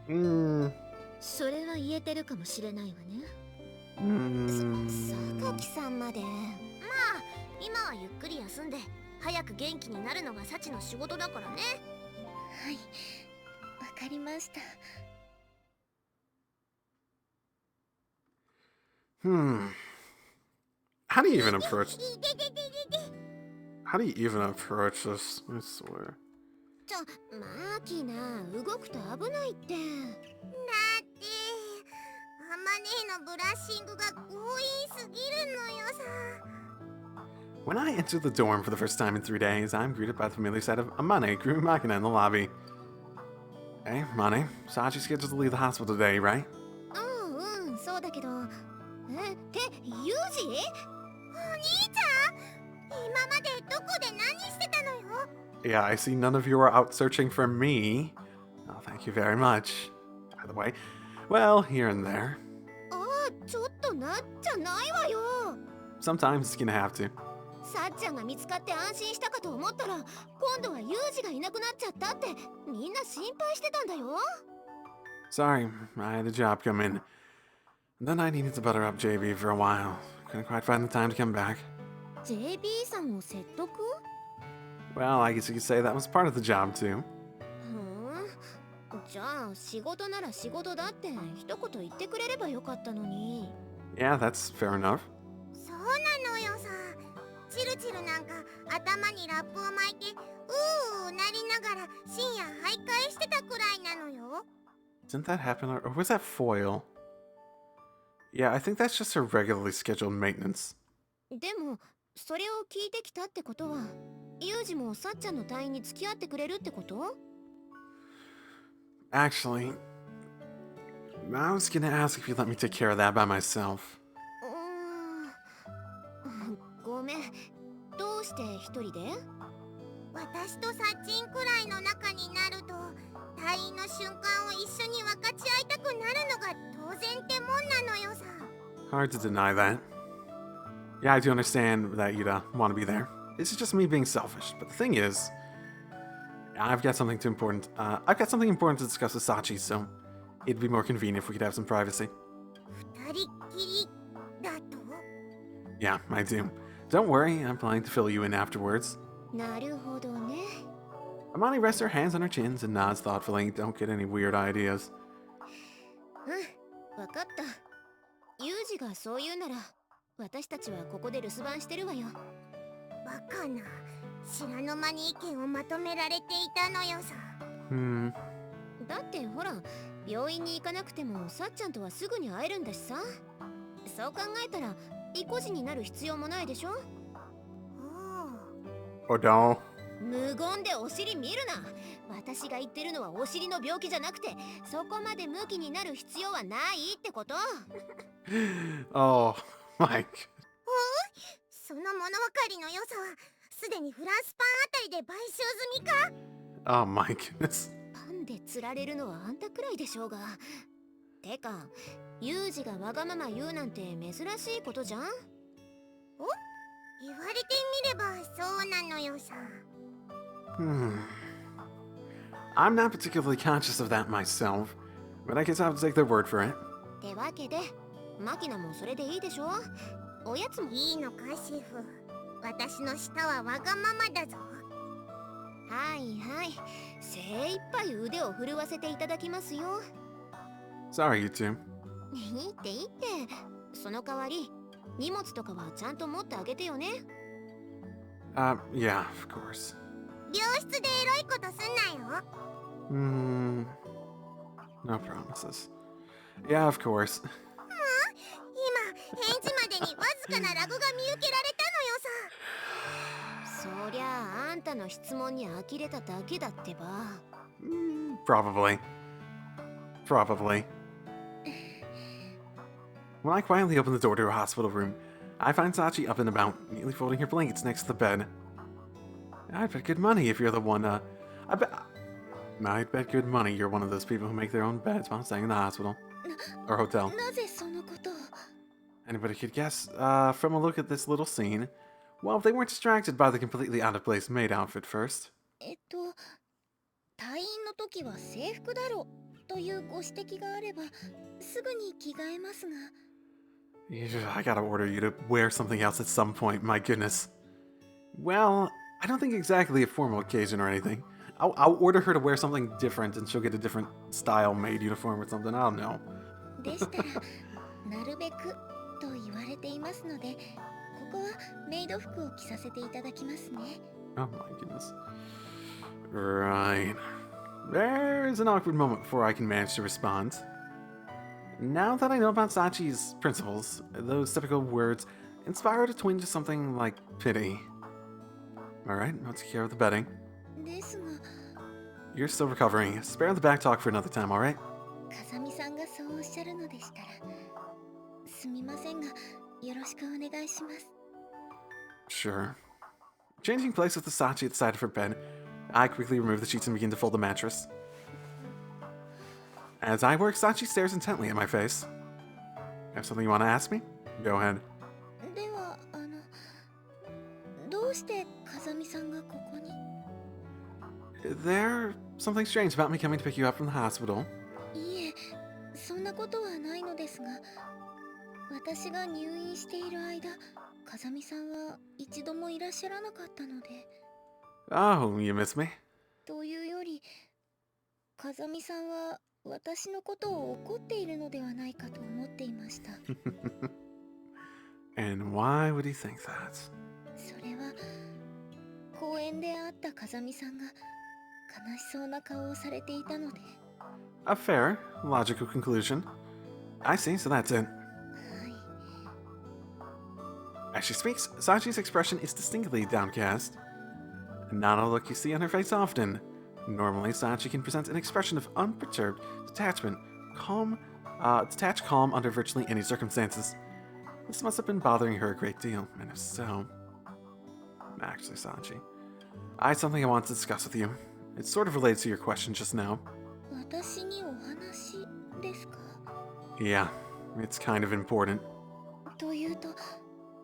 のよさ。それは言えてるかもしれないわね。榊さんまで。まあ今はゆっくり休んで早く元気になるのがサチの仕事だからね。はい、わかりました。How do you even approach... How do you even approach this? I swear. マーキーな、動くと危ないって。だってあまねえのブラッシングが強引すぎるのよさ。When I enter the dorm for the first time in 3 days, I'm greeted by the familiar sight of Amane, Guru Makina in the lobby. Hey, Mane, Sachi's scheduled to leave the hospital today, right? そうだけど。ってユージ？お兄ちゃん、今までどこで何してたのよ。Yeah, I see none of you are out searching for me. Oh, thank you very much. By the way, well, here and there. ちょっとなっちゃないわよ。 Sometimes it's gonna have to. さっちゃんが見つかって安心したかと思ったら、今度はユージがいなくなっちゃったってみんな心配してたんだよ。 Sorry, I had a job come in. Then I needed to butter up JB for a while. Couldn't quite find the time to come back. JB さんを説得？ Well, I guess you could say that was part of the job too. じゃあ仕事なら仕事だって一言言ってくれればよかったのに。 Yeah, that's fair enough. そうなのよさ。チルチルなんか頭にラップを巻いてなりながら深夜徘徊してたくらいなのよ。 Didn't that happen, or was that foil? Yeah, I think that's just her regularly scheduled maintenance. でもそれを聞いてきたってことは、ユージもさっちゃんの隊員に付き合ってくれるってこと？ Actually, I was gonna ask if you'd let me take care of that by myself. ごめん。どうして一人で？私とサッチンくらいの仲になると隊員の瞬間を一緒に分かち合いたくなるのが当然ってもんなのよさ。 Hard to deny that. Yeah, I do understand that you'd want to be there. This is just me being selfish. But the thing is, I've got something important to discuss with Sachi, so it'd be more convenient if we could have some privacy. 二人っきりだと？ Yeah, I do. Don't worry, I'm planning to fill you in afterwards. なるほどね。Amani rests her hands on her chins and nods thoughtfully. Don't get any weird ideas. わかった。ユージがそう言うなら、私たちはここで留守番してるわよ。バカな。知らぬ間に意見をまとめられていたのよさ。だってほら、病院に行かなくてもさっちゃんとはすぐに会えるんだしさ。そう考えたら、意固地になる必要もないでしょ。Oh no. 無言でお尻見るな。私が言ってるのはお尻の病気じゃなくて、そこまでムキになる必要はないってこと。Oh, Mike. その物分かりの良さはすでにフランスパンあたりで買収済みか。 Oh my goodness. パンで釣られるのはあんたくらいでしょうが。てか、ユージがわがまま言うなんて珍しいことじゃん。言われてみればそうなのよさ。I'm not particularly conscious of that myself, but I guess I'll take their word for it. ってわけで、マキナもそれでいいでしょ。おやつもいいのかシェフ。私の舌はわがままだぞ。はいはい、精一杯腕を振るわせていただきますよ。Sorry, you two. いいっていいって。その代わり、荷物とかはちゃんと持ってあげてよね。Yeah, of course. 病室でエロいことすんなよ。No promises. Yeah, of course. 今、返事までにわずかなラグが見受けられそりゃあ、あんたの質問に呆れただけだってば。Probably. When I quietly open the door to her hospital room, I find Sachi up and about, neatly folding her blankets next to the bed. I'd bet good money if you're the one, I'd bet good money you're one of those people who make their own beds while staying in the hospital. Or hotel. なぜそのことを。 Anybody could guess, from a look at this little scene. Well, if they weren't distracted by the completely out-of-place maid outfit first. 退院の時は制服だろというご指摘があれば、すぐに着替えますが。I gotta order you to wear something else at some point, my goodness. Well, I don't think exactly a formal occasion or anything. I'll order her to wear something different and she'll get a different style maid uniform or something, I don't know. でしたら、なるべくと言われていますので、ここはメイド服を着させていただきますね。Oh my goodness. Right. There's an awkward moment before I can manage to respond. Now that I know about Sachi's principles, those typical words inspired a twinge of something like pity. Alright, I'll take care of the bedding. ですが、 You're still recovering. Spare the back talk for another time, alright? 風見さんがそうおっしゃるのでしたら、すみませんが、よろしくお願いします。 Sure. Changing place with the Sachi at the side of her bed, I quickly remove the sheets and begin to fold the mattress. As I work, Sachi stares intently at my face. Have something you want to ask me? Go ahead. では、どうして風見さんがここに？ There's something strange about me coming to pick you up from the hospital. いえ、そんなことはないのですが、私が入院している間、風見さんは一度もいらっしゃらなかったので。Oh, you miss me? というより、風見さんは私のことを怒っているのではないかと思っていました。And why would he think that? それは、公園で会った風見さんが悲しそうな顔をされていたので。A fair, logical conclusion. I see, so that's it. はい。 As she speaks, Sachi's expression is distinctly downcast. Not a look you see on her face often. Normally, Sachi can present an expression of unperturbed detachment, detached calm under virtually any circumstances. This must have been bothering her a great deal, and if so... Actually, Sachi, I had something I want to discuss with you. It sort of relates to your question just now. 私にお話ですか？ Yeah, it's kind of important. というと、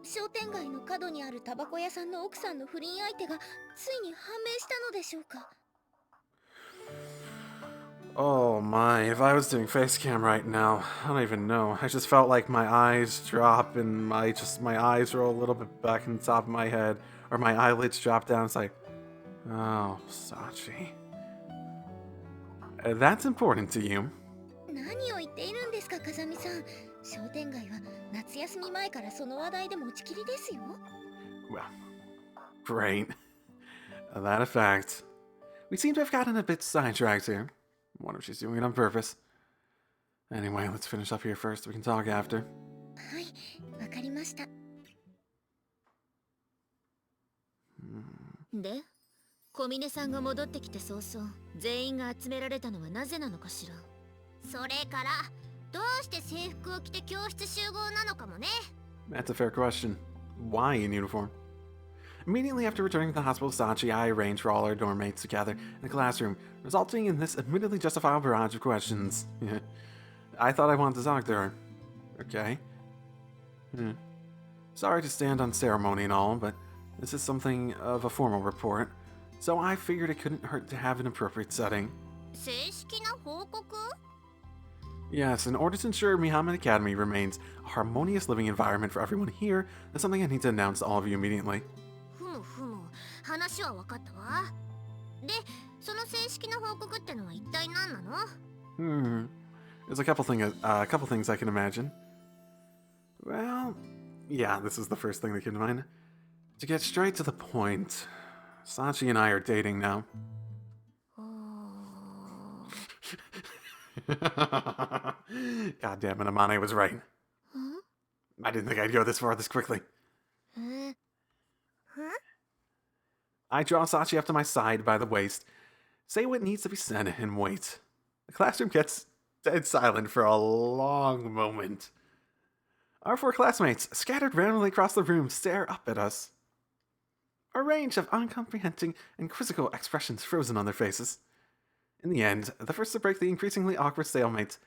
商店街の角にあるタバコ屋さんの奥さんの不倫相手がついに判明したのでしょうか？ Oh my, if I was doing face cam right now, I don't even know. I just felt like my eyes drop and my eyes roll a little bit back in the top of my head, or my eyelids drop down. It's like, Oh, Sachi. That's important to you. 何を言っているんですか、風見さん。商店街は夏休み前からその話題で持ちきりですよ。Well, great. That effect. We seem to have gotten a bit sidetracked here. I wonder if she's doing it on purpose. Anyway, let's finish up here first. We can talk after. はい、わかりました。で、小峰さんが戻ってきて早々、全員が集められたのはなぜなのかしら。それからどうして制服を着て教室集合なのかもね。 That's a fair question. Why in uniform? Immediately after returning to the hospital, Sachi, I arranged for all our dorm mates to gather in the classroom, resulting in this admittedly justifiable barrage of questions. I thought I wanted to talk to her. Okay. Sorry to stand on ceremony and all, but this is something of a formal report, so I figured it couldn't hurt to have an appropriate setting. 正式な報告？ Yes, in order to ensure Mihaman Academy remains a harmonious living environment for everyone here, that's something I need to announce to all of you immediately. ふむふむ、話は分かったわ。で、その正式な報告ってのは一体何なの？ There's a couple things I can imagine. Well, yeah, this is the first thing that came to mind. To get straight to the point, Sachi and I are dating now. God damn it, Amane was right. Huh? I didn't think I'd go this far this quickly. Huh? I draw Sachi up to my side by the waist, say what needs to be said, and wait. The classroom gets dead silent for a long moment. Our four classmates, scattered randomly across the room, stare up at us. A range of uncomprehending and quizzical expressions frozen on their faces. In the end, the first to break the increasingly awkward stalemate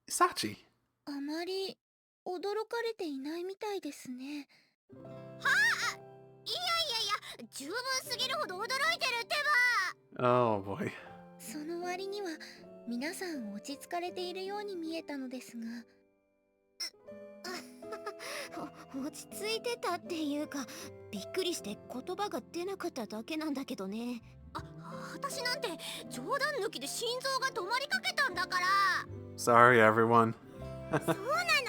is Sachi. あまり驚かれていないみたいですね。はあ、いや、十分すぎるほど驚いてるってば。 Oh boy. その割には皆さん落ち着かれているように見えたのですが。落ち着いてたっていうか、びっくりして言葉が出なかっただけなんだけどね。私なんて冗談抜きで心臓が止まりかけたんだから。 Sorry, everyone. そうな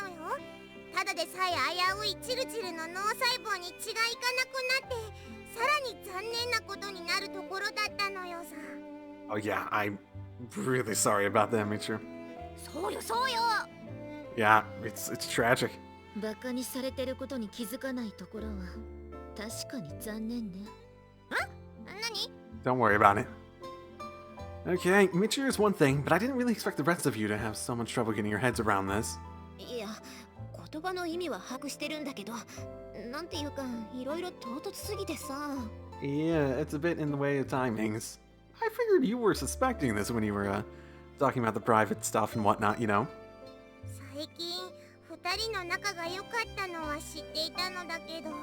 のよ。ただでさえ危ういチルチルの脳細胞に血がいかなくなって、さらに残念なことになるところだったのよさ。 Oh yeah, I'm really sorry about that, Michiru. そうよそうよ。 Yeah, it's tragic. バカにされてることに気づかないところは確かに残念ね。何？ Don't worry about it. Okay, Michiru is one thing, but I didn't really expect the rest of you to have so much trouble getting your heads around this. いや、言葉の意味は把握してるんだけど、なんていうか、いろいろ唐突すぎてさ。Yeah, it's a bit in the way of timings. I figured you were suspecting this when you were, talking about the private stuff and whatnot, you know? 最近二人の仲が良かったのは知っていたのだけど、こ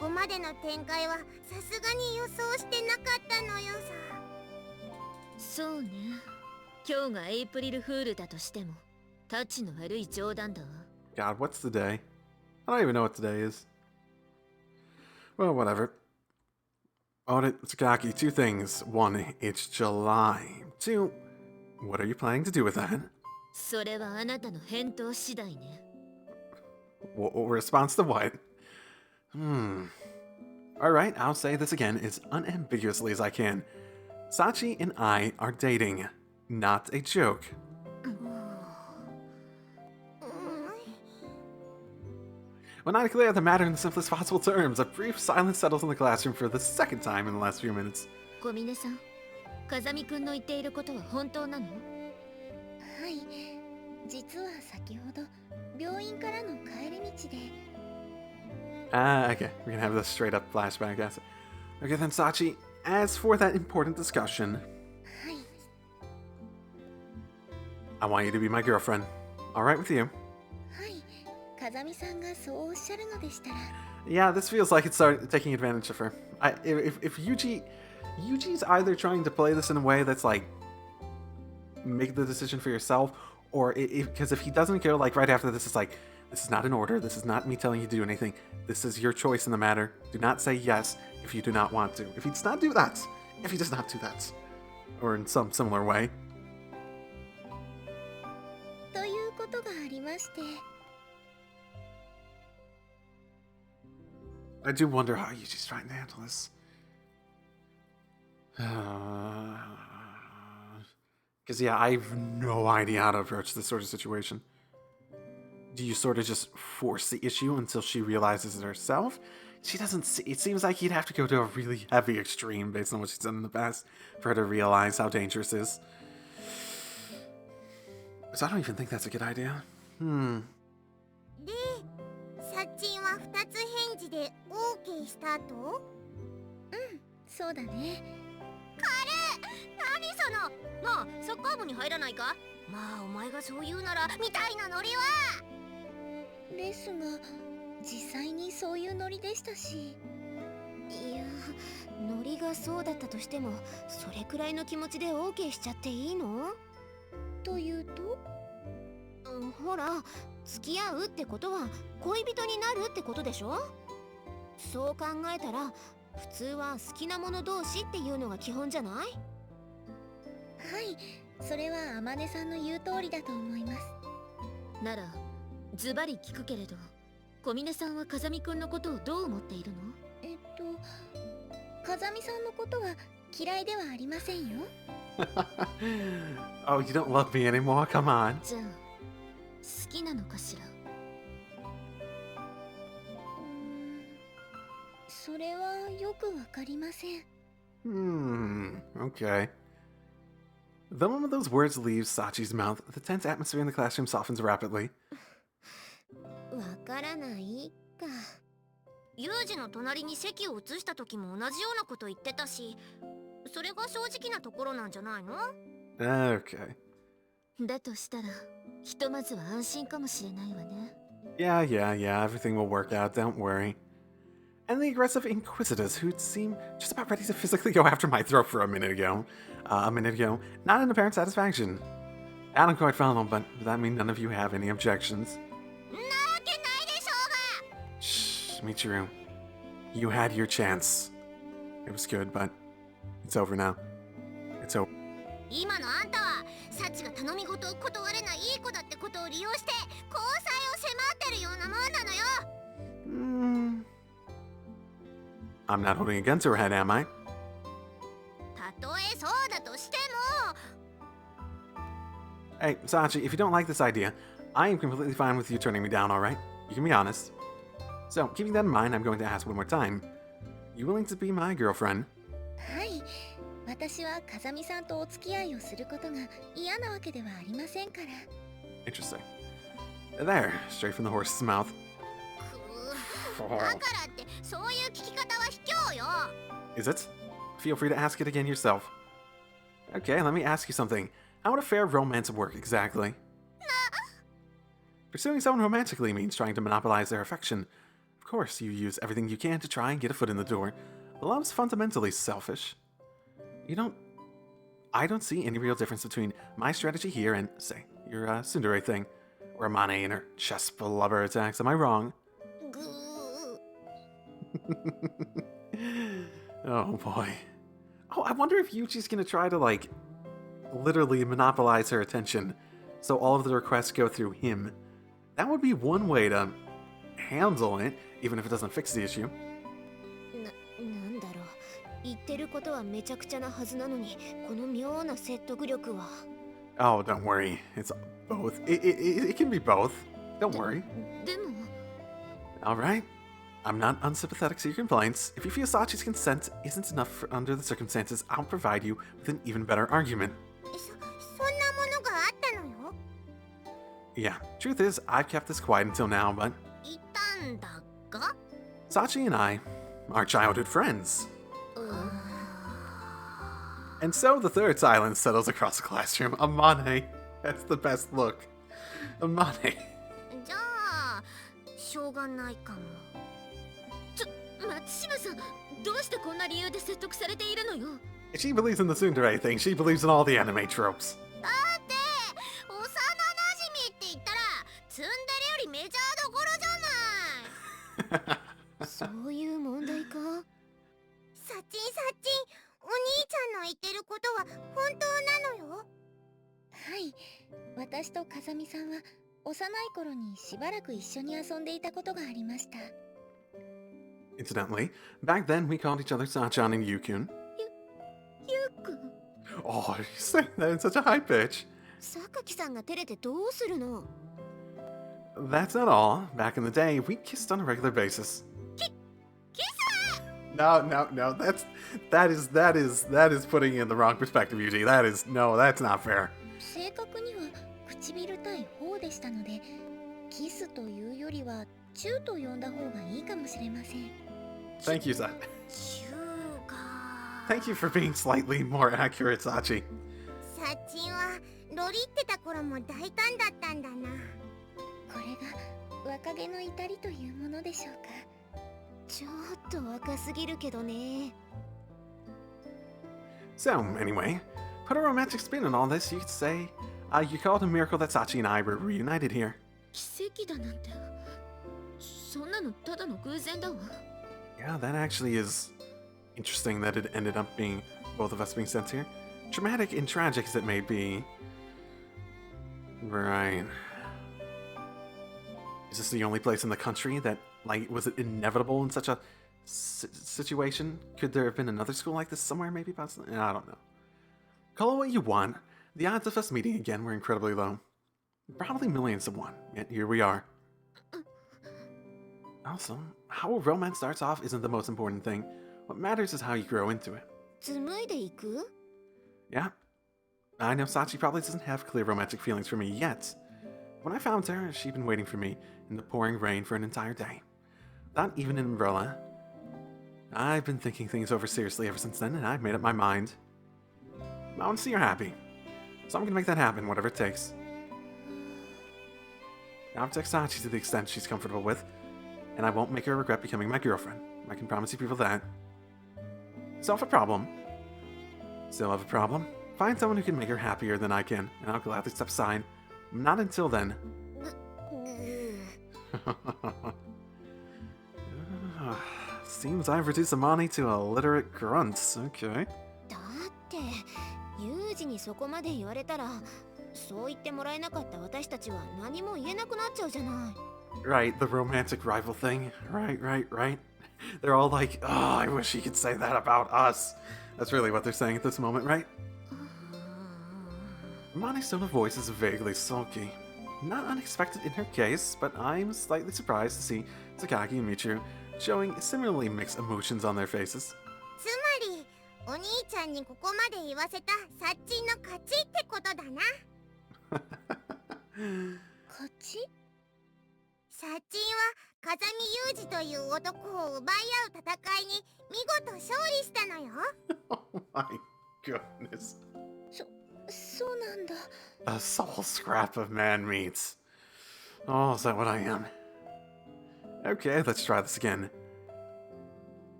こまでの展開はさすがに予想してなかったのよさ。そうね。今日がエイプリルフールだとしても、タチの悪い冗談だわ。God, what's the day? I don't even know what today is. Well, whatever. Audit Tsukaki, two things. One, it's July. Two, what are you planning to do with that? それはあなたの返答次第ね。Response to what? Alright, I'll say this again as unambiguously as I can. Sachi and I are dating. Not a joke. When I declare the matter in the simplest possible terms, a brief silence settles in the classroom for the second time in the last few minutes. 小峰さん、風見くんの言っていることは本当なの？はい、実は先ほど病院からの帰り道で。Okay, we're gonna have this straight up flashback, I guess. Okay then, Sachi, as for that important discussion, はい。 I want you to be my girlfriend. Alright with you? はい、風見さんがそうおっしゃるのでしたら。Yeah, this feels like it's taking advantage of her. If Yuji's either trying to play this in a way that's like, make the decision for yourself, or because if he doesn't go like right after this, it's like, this is not an order, this is not me telling you to do anything, this is your choice in the matter, do not say yes if you do not want to. If he does not do that, if he does not do that. Or in some similar way. ということがありまして。 I do wonder how Yuji's trying to handle this. Because, yeah, I have no idea how to approach this sort of situation. Do you sort of just force the issue until she realizes it herself? She doesn't see. It seems like you'd have to go to a really heavy extreme based on what she's done in the past for her to realize how dangerous it is. So I don't even think that's a good idea. で、サッチンは2つ返事で OK した後？そうだね。何その、まあサッカー部に入らないか。まあお前がそう言うならみたいなノリは。ですが、実際にそういうノリでしたし。いや、ノリがそうだったとしても、それくらいの気持ちで OK しちゃっていいの？というと？ほら、付き合うってことは恋人になるってことでしょ？そう考えたら、普通は好きな者同士っていうのが基本じゃない？はい、それは天音さんの言う通りだと思います。なら、ズバリ聞くけれど、小峰さんは風見くんのことをどう思っているの？風見さんのことは嫌いではありませんよ。Oh, you don't love me anymore? Come on. じゃあ、好きなのかしら？それはよくわかりません。Okay. The moment those words leave Sachi's mouth, the tense atmosphere in the classroom softens rapidly. わからないか。ユージの隣に席を移した時も同じようなこと言ってたし、それが正直なところなんじゃないの？ Okay. だとしたら、ひとまずは安心かもしれないわね。Yeah, everything will work out, don't worry. And the aggressive inquisitors who'd seem just about ready to physically go after my throat for a minute ago, not in apparent satisfaction. I don't quite follow, but does that mean none of you have any objections? Shh, Michiru. You had your chance. It was good, but it's over now. It's over. 今のあんたはサチが頼み事を断れないいい子だってことを利用して交際を迫ってるようなもんなのよ。I'm not holding a gun to her head, am I? たとえそうだとしても。 Hey, Sachi, if you don't like this idea, I am completely fine with you turning me down, alright? You can be honest. So, keeping that in mind, I'm going to ask one more time. You willing to be my girlfriend? はい、私は風見さんとお付き合いをすることが嫌なわけではありませんから。 Interesting. There, straight from the horse's mouth. だからってそういう聞き方は卑怯よ。 Is it? Feel free to ask it again yourself. Okay, let me ask you something. How would a fair romance work exactly? Pursuing someone romantically means trying to monopolize their affection. Of course, you use everything you can to try and get a foot in the door. Love's fundamentally selfish. I don't see any real difference between my strategy here and, say, your tsundere thing. Or Amane and her chest blubber attacks. Am I wrong? Oh boy. Oh, I wonder if Yuji's gonna try to, like, literally monopolize her attention, so all of the requests go through him. That would be one way to handle it, even if it doesn't fix the issue. なんだろう。言ってることはめちゃくちゃなはずなのに、この妙な説得力は。Oh, don't worry. It's both. It can be both. Don't worry. でも。Alright. I'm not unsympathetic to your complaints. If you feel Sachi's consent isn't enough under the circumstances, I'll provide you with an even better argument. そんなものがあったのよ。 Yeah, truth is, I've kept this quiet until now, but いたんだが Sachi and I are childhood friends. And so the third silence settles across the classroom. Amane. That's the best look. Amane. じゃあしょうがないかも。松島さん、どうしてこんな理由で説得されているのよ。 She believes in the tsundere thing. She believes in all the anime tropes. だって幼馴染って言ったらツンデレよりメジャーどころじゃない。そういう問題か。サチンお兄ちゃんの言ってることは本当なのよ。はい、私と風見さんは幼い頃にしばらく一緒に遊んでいたことがありました。 Incidentally, back then we called each other Sachan and Yukun. ゆうくん、 Oh, you're saying that in such a high pitch. 榊さんが照れてどうするの？ That's not all. Back in the day, we kissed on a regular basis. No, that is putting it in the wrong perspective, Yuji. That's not fair. 正確には唇対方でしたので、キスというよりはチューと呼んだ方がいいかもしれません。 Thank you, Sachi. チューか。 Thank you for being slightly more accurate, Sachi. サッチンはロリってた頃も大胆だったんだな。これが若気の至りというものでしょうか。ちょっと若すぎるけどね。 So, anyway, put a romantic spin on all this, you could say, you called it a miracle that Sachi and I were reunited here. 奇跡だなんて、そんなのただの偶然だわ。 Yeah, that actually is interesting that it ended up being both of us being sent here. Dramatic and tragic as it may be. Right. Is this the only place in the country that, like, was it inevitable in such a situation? Could there have been another school like this somewhere, maybe? Possibly? I don't know. Call it what you want. The odds of us meeting again were incredibly low. Probably millions to one, yet here we are. Also, how a romance starts off isn't the most important thing. What matters is how you grow into it. 紡いでいく？ Yeah. I know Sachi probably doesn't have clear romantic feelings for me yet. When I found her, she'd been waiting for me in the pouring rain for an entire day. Without even an umbrella. I've been thinking things over seriously ever since then, and I've made up my mind. I want to see her happy. So I'm gonna make that happen, whatever it takes. I'll protect Sachi to the extent she's comfortable with, and I won't make her regret becoming my girlfriend. I can promise you people that. Still have a problem. Find someone who can make her happier than I can, and I'll gladly step aside. Not until then. Seems I've reduced Amani to a literate grunt. Okay. だってユージにそこまで言われたら、そう言ってもらえなかった私たちは何も言えなくなっちゃうじゃない。 Right, the romantic rival thing. Right. They're all like, oh, I wish he could say that about us. That's really what they're saying at this moment, right? Amani's tone of voice is vaguely sulky. Not unexpected in her case, but I'm slightly surprised to see Sakaki and Michiru showing similarly mixed emotions on their faces. つまりお兄ちゃんにここまで言わせたサッチンの勝ちってことだな。勝ち？サッチンは風見ユージという男を奪い合う戦いに見事勝利したのよ。Oh my goodness. そうなんだ。 A soul scrap of man meats. Oh, is that what I am? Okay, let's try this again.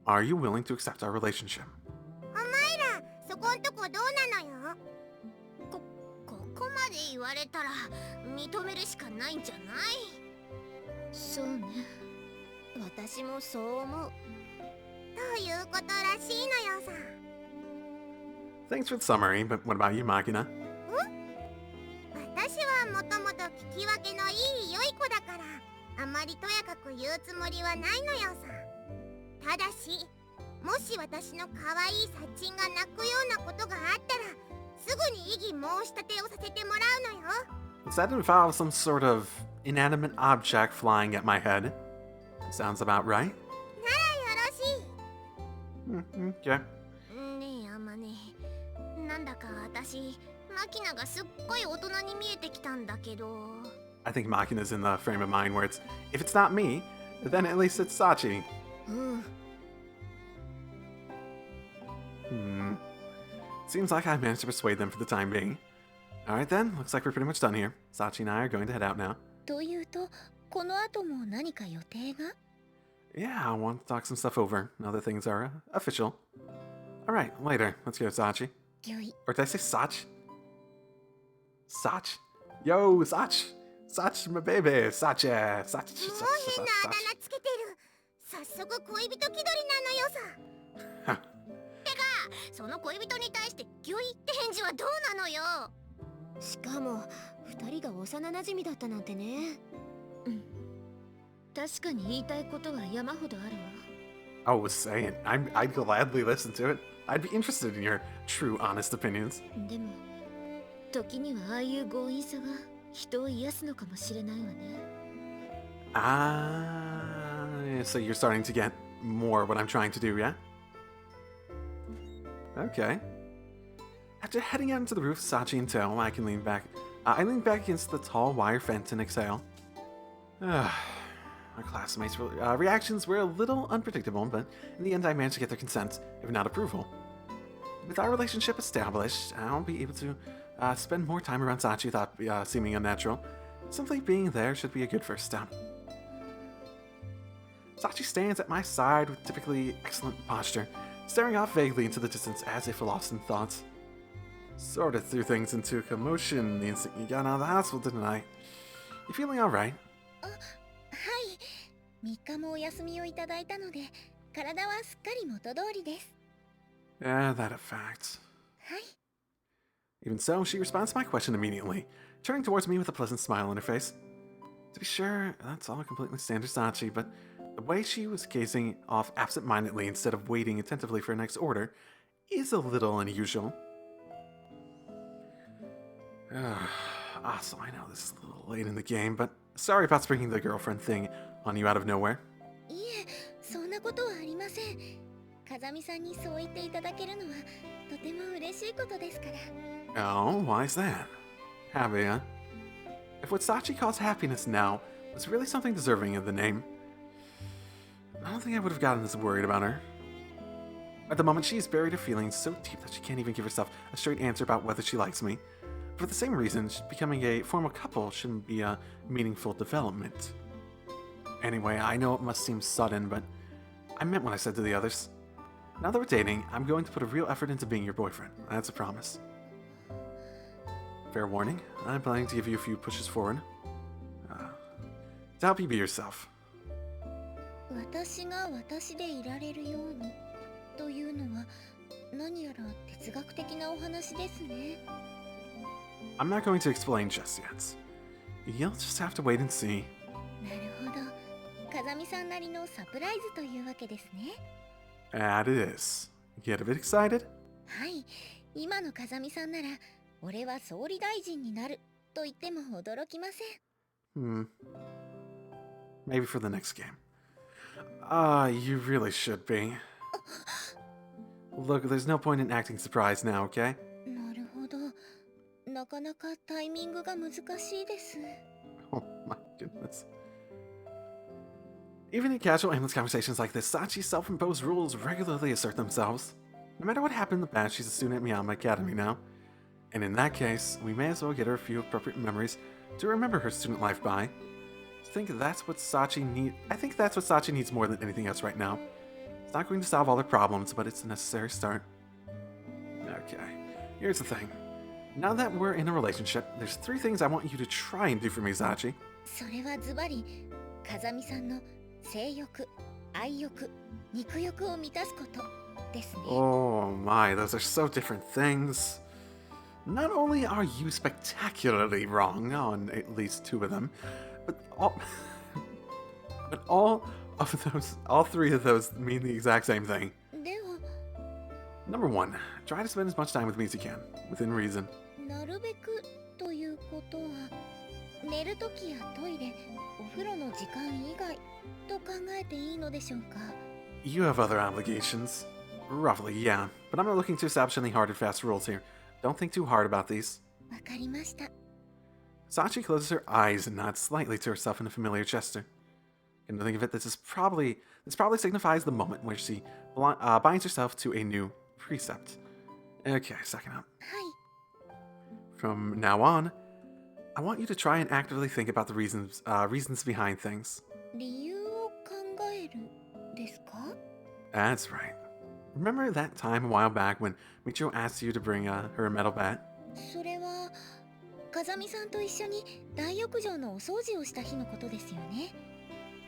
Are you willing to accept our relationship? お前らそこんとこどうなのよ。ここまで言われたら認めるしかないんじゃない？そうね。私もそう思う。ということらしいのよさ。 Thanks for the summary, but what about you, Makina? 私はもともと聞き分けのいい良い子だから、あまりとやかく言うつもりはないのよさ。ただし、もし私の可愛いサッチンが泣くようなことがあったら、すぐに異議申し立てをさせてもらうのよ。 Does that involve some sort of inanimate object flying at my head? Sounds about right. ならよろしい。Okay. ねえあまね、なんだか私マキナがすっごい大人に見えてきたんだけど。 I think Makina's in the frame of mind where it's, if it's not me, then at least it's Sachi. うん。 Seems like I managed to persuade them for the time being. Alright then, looks like we're pretty much done here. Sachi and I are going to head out now. というと、この後も何か予定が？ Yeah, I want to talk some stuff over now that things are official. Alright, later. Let's go, Sachi. よい。 Or did I say Sach? Sach. Yo, Sach! Sach, my baby! Sach! Sach! もう変なあだ名つけてる。早速恋人気取りなのよさ。てか、その恋人に対してギョイって返事はどうなのよ。しかも二人が幼馴染だったなんてね。確かに言いたいことは山ほどあるわ。Oh, say it. I'd gladly listen to it. I'd be interested in your true, honest opinions. でも時にはああいう強引さが人を癒すのかもしれないわね。So you're starting to get more what I'm trying to do, yeah? Okay. After heading out into the roof, Sachi in tow, I lean back against the tall wire fence and exhale. Our classmates' reactions were a little unpredictable, but in the end I managed to get their consent, if not approval. With our relationship established, I'll be able to spend more time around Sachi without seeming unnatural. Simply being there should be a good first step. Sachi stands at my side with typically excellent posture, staring off vaguely into the distance as if lost in thought. Sorta threw things into commotion the instant you got out of the hospital, didn't I? You feeling alright? はい、3日もお休みをいただいたので、体はすっかり元通りです。That a fact. はい。Even so, she responds to my question immediately, turning towards me with a pleasant smile on her face. To be sure, that's all completely standard Sachi, but the way she was gazing off absent-mindedly instead of waiting attentively for her next order is a little unusual. So I know this is a little late in the game, but sorry about springing the girlfriend thing on you out of nowhere. いえ、そんなことはありません。風見さんにそう言っていただけるのはとても嬉しいことですから。Oh, why is that? Happy, huh? If what Sachi calls happiness now was really something deserving of the name, I don't think I would have gotten this worried about her. At the moment, she's buried her feelings so deep that she can't even give herself a straight answer about whether she likes me. For the same reason, becoming a formal couple shouldn't be a meaningful development. Anyway, I know it must seem sudden, but I meant what I said to the others. Now that we're dating, I'm going to put a real effort into being your boyfriend. That's a promise. Fair warning, I'm planning to give you a few pushes forward. To help you be yourself. 私が私でいられるようにというのは何やら哲学的なお話ですね。I'm not going to explain just yet. You'll just have to wait and see. なるほど。風見さんなりのサプライズというわけですね。And it is. Get a bit excited? はい。今の風見さんなら、俺は総理大臣になると言っても驚きません。Maybe for the next game. You really should be. Look, there's no point in acting surprised now, okay? なるほど。なかなかタイミングが難しいです。Oh my goodness. Even in casual, aimless conversations like this, Sachi's self-imposed rules regularly assert themselves. No matter what happened in the past, she's a student at Miyama Academy now. And in that case, we may as well get her a few appropriate memories to remember her student life by. I think that's what Sachi needs more than anything else right now. It's not going to solve all her problems, but it's a necessary start. Okay, here's the thing. Now that we're in a relationship, there's 3 things I want you to try and do for me, Sachi. それはズバリ、風見さんの性欲、愛欲、肉欲を満たすことですね。Oh my, those are so different things. Not only are you spectacularly wrong on at least 2 of them, but all 3 of those mean the exact same thing. では、Number 1, try to spend as much time with me as you can, within reason. なるべくということは、寝るときやトイレ、お風呂の時間以外と考えていいのでしょうか。You have other obligations. Roughly, yeah, but I'm not looking to establish any hard and fast rules here. Don't think too hard about these. わかりました。Sachi closes her eyes and nods slightly to herself in a familiar gesture. Come to think of it, this probably signifies the moment where she binds herself to a new precept. Okay, second up. はい。 From now on, I want you to try and actively think about the reasons behind things. 理由を考えるですか？ That's right. Remember that time a while back when Michio asked you to bring her a metal bat? それは風見さんと一緒に大浴場のお掃除をした日のことですよね。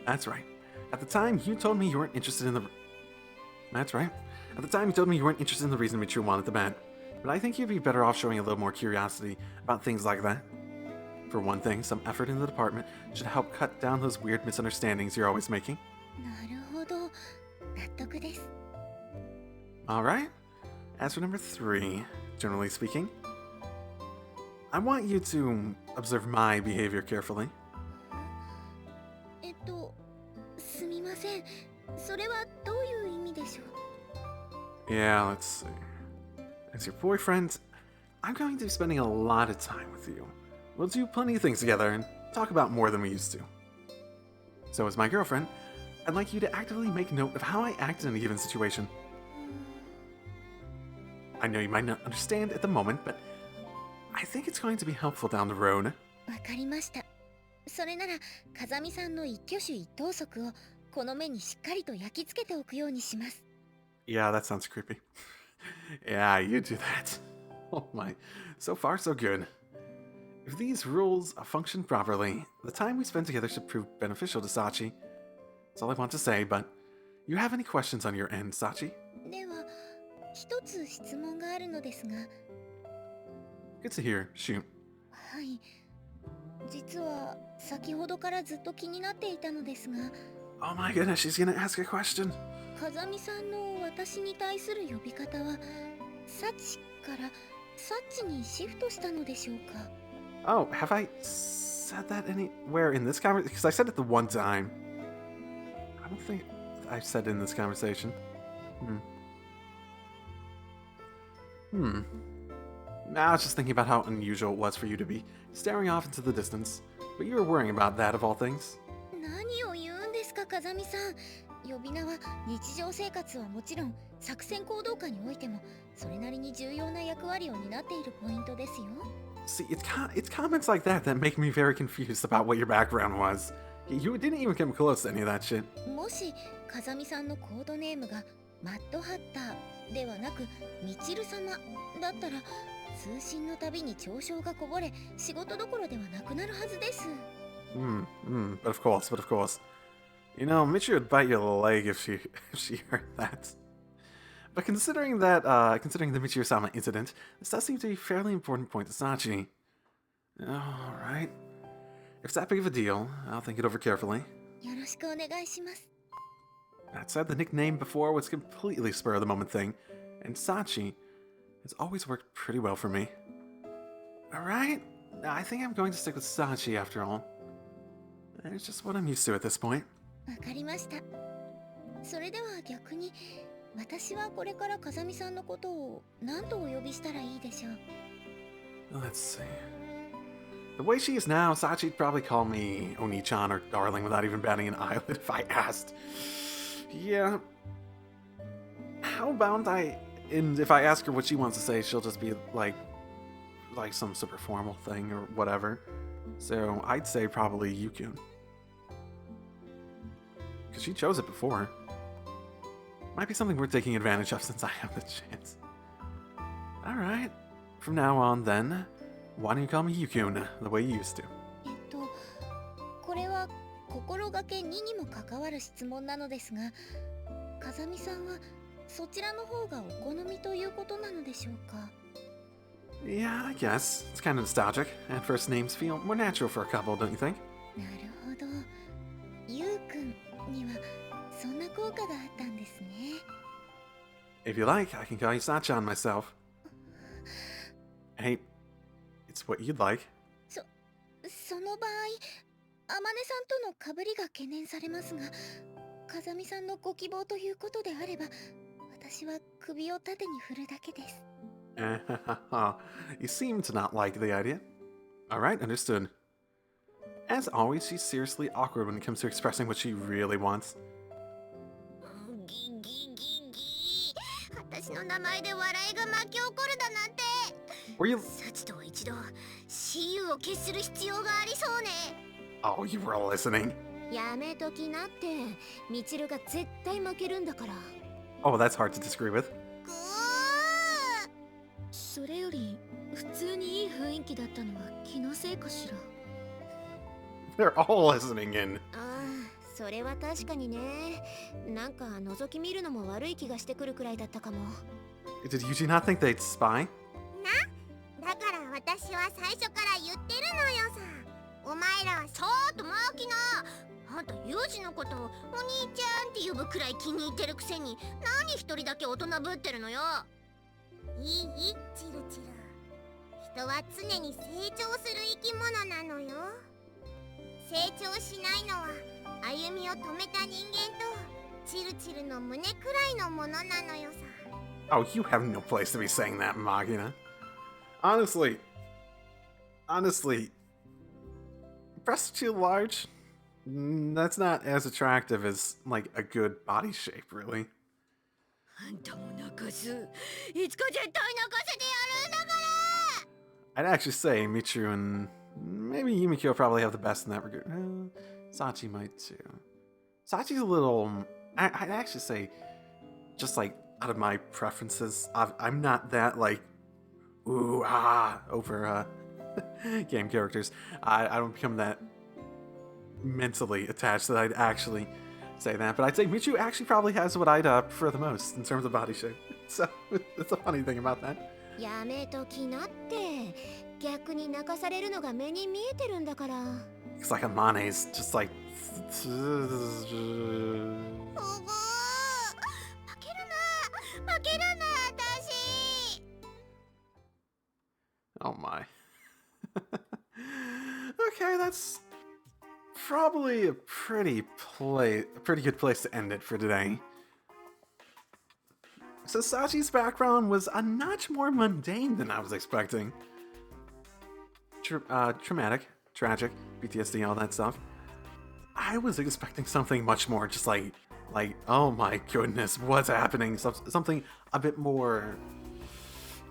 That's right. At the time, you told me you weren't interested in the... That's right. At the time, you told me you weren't interested in the reason Michiru wanted the bat. But I think you'd be better off showing a little more curiosity about things like that. For one thing, some effort in the department should help cut down those weird misunderstandings you're always making. なるほど。納得です。 Alright. As for number 3, generally speaking, I want you to observe my behavior carefully. すみません。それはどういう意味でしょう？ Yeah, let's see. As your boyfriend, I'm going to be spending a lot of time with you. We'll do plenty of things together and talk about more than we used to. So as my girlfriend, I'd like you to actively make note of how I act in a given situation. I know you might not understand at the moment, but I think it's going to be helpful down the road. わかりました。それなら、風見さんの一挙手一投足をこの目にしっかりと焼き付けておくようにします。 Yeah, that sounds creepy. Yeah, you do that. Oh my. So far, so good. If these rules function properly, the time we spend together should prove beneficial to Sachi. That's all I want to say, but you have any questions on your end, Sachi? では、一つ質問があるのですが。 Good to hear. Shoot. はい。実は先ほどからずっと気になっていたのですが。 Oh my goodness, she's gonna ask a question. 風見さんの私に対する呼び方は、サチからサッチにシフトしたのでしょうか？ Oh, have I said that anywhere in this conversation? Because I said it the one time. I don't think I've said it in this conversation. I was just thinking about how unusual it was for you to be staring off into the distance, but you were worrying about that of all things. 何を言うんですか、風見さん。呼び名は日常生活はもちろん、作戦行動下においてもそれなりに重要な役割を担っているポイントですよ。 See, it's comments like that that make me very confused about what your background was. You didn't even come close to any of that shit. もし風見さんのコードネームがマッドハッターではなくミチル様だったら、通信のたびに嘲笑がこぼれ、仕事どころではなくなるはずです。 But of course. You know, Michiru would bite your leg if she heard that. But considering the Michiru-sama incident, this does seem to be a fairly important point to Sachi. Alright. If it's that big of a deal, I'll think it over carefully. よろしくお願いします。 That said, the nickname before was completely spur-of-the-moment thing, and Sachi has always worked pretty well for me. Alright, I think I'm going to stick with Sachi after all. It's just what I'm used to at this point. わかりました。それでは逆に、私はこれから風見さんのことを何とお呼びしたらいいでしょう。 Let's see. The way she is now, Sachi'd probably call me Oni-chan or darling without even batting an eyelid if I asked. Yeah. How about and if I ask her what she wants to say, she'll just be like some super formal thing or whatever. So I'd say probably Yukun. Because she chose it before. Might be something worth taking advantage of since I have the chance. Alright. From now on then, why don't you call me Yukun, the way you used to? これは心がけ2にも関わる質問なのですが、風見さんはそちらの方がお好みということなのでしょうか？ Yeah, I guess. It's kind of nostalgic, and first names feel more natural for a couple, don't you think? なるほど。ゆうくんにはそんな効果があったんですね。 If you like, I can call you Sachan myself. Hey, it's what you'd like. その場合、あまねさんとのかぶりが懸念されますが、風見さんのご希望ということであれば、私は首を縦に振るだけです。 You seem to not like the idea. Alright, understood. As always, she's seriously awkward when it comes to expressing what she really wants. ギギギギ、私の名前で笑いが巻き起こるだなんて。 Were you... サチとは一度私有を決する必要がありそうね。 Oh, you were listening. やめときなって、ミチルが絶対負けるんだから。 Oh, that's hard to disagree with. ぐー。それより普通にいい雰囲気だったのは気のせいかしら。 They're all listening in. ああ、それは確かにね。なんか覗き見るのも悪い気がしてくるくらいだったかも。Did Yuuji not think they'd spy? だから私は最初から言ってるのよさ。お前らはちょっとマキナ。あんたユージのことをお兄ちゃんって呼ぶくらい気に入ってるくせに何一人だけ大人ぶってるのよ。いいチルチル。人は常に成長する生き物なのよ。成長しないのは歩みを止めた人間とチルチルの胸くらいのものなのよさ。Oh, you have no place to be saying that, Magina. Honestly, breasts too large? That's not as attractive as, like, a good body shape, really. あんたも泣かす。いつか絶対泣かせてやるんだから。 I'd actually say Michiru and maybe Yumiko probably have the best in that regard. Sachi might too. Sachi's a little... I'd actually say, just like, out of my preferences, I'm not that, like, ooh, ah, over game characters. I don't become that mentally attached that I'd actually say that. But I'd say Michiru actually probably has what I'd prefer the most in terms of body shape. So, it's a funny thing about that. やめときなって。逆に泣かされるのが目に見えてるんだから。It's like Amane's just like... 負けるな私。 Oh my. Okay, that's probably a pretty good place to end it for today. So Sachi's background was a notch more mundane than I was expecting. Traumatic, tragic, PTSD, all that stuff. I was expecting something much more just like, oh my goodness, what's happening? Something a bit more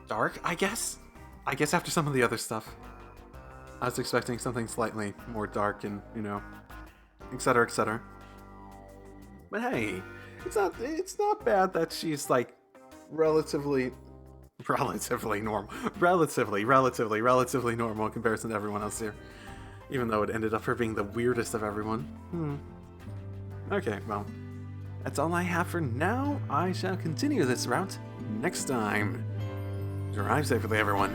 dark, I guess? I guess after some of the other stuff. I was expecting something slightly more dark and, you know, etc, etc. But hey, it's not bad that she's like relatively normal. Relatively normal in comparison to everyone else here. Even though it ended up her being the weirdest of everyone. Okay, well, that's all I have for now. I shall continue this route next time. Drive safely, everyone.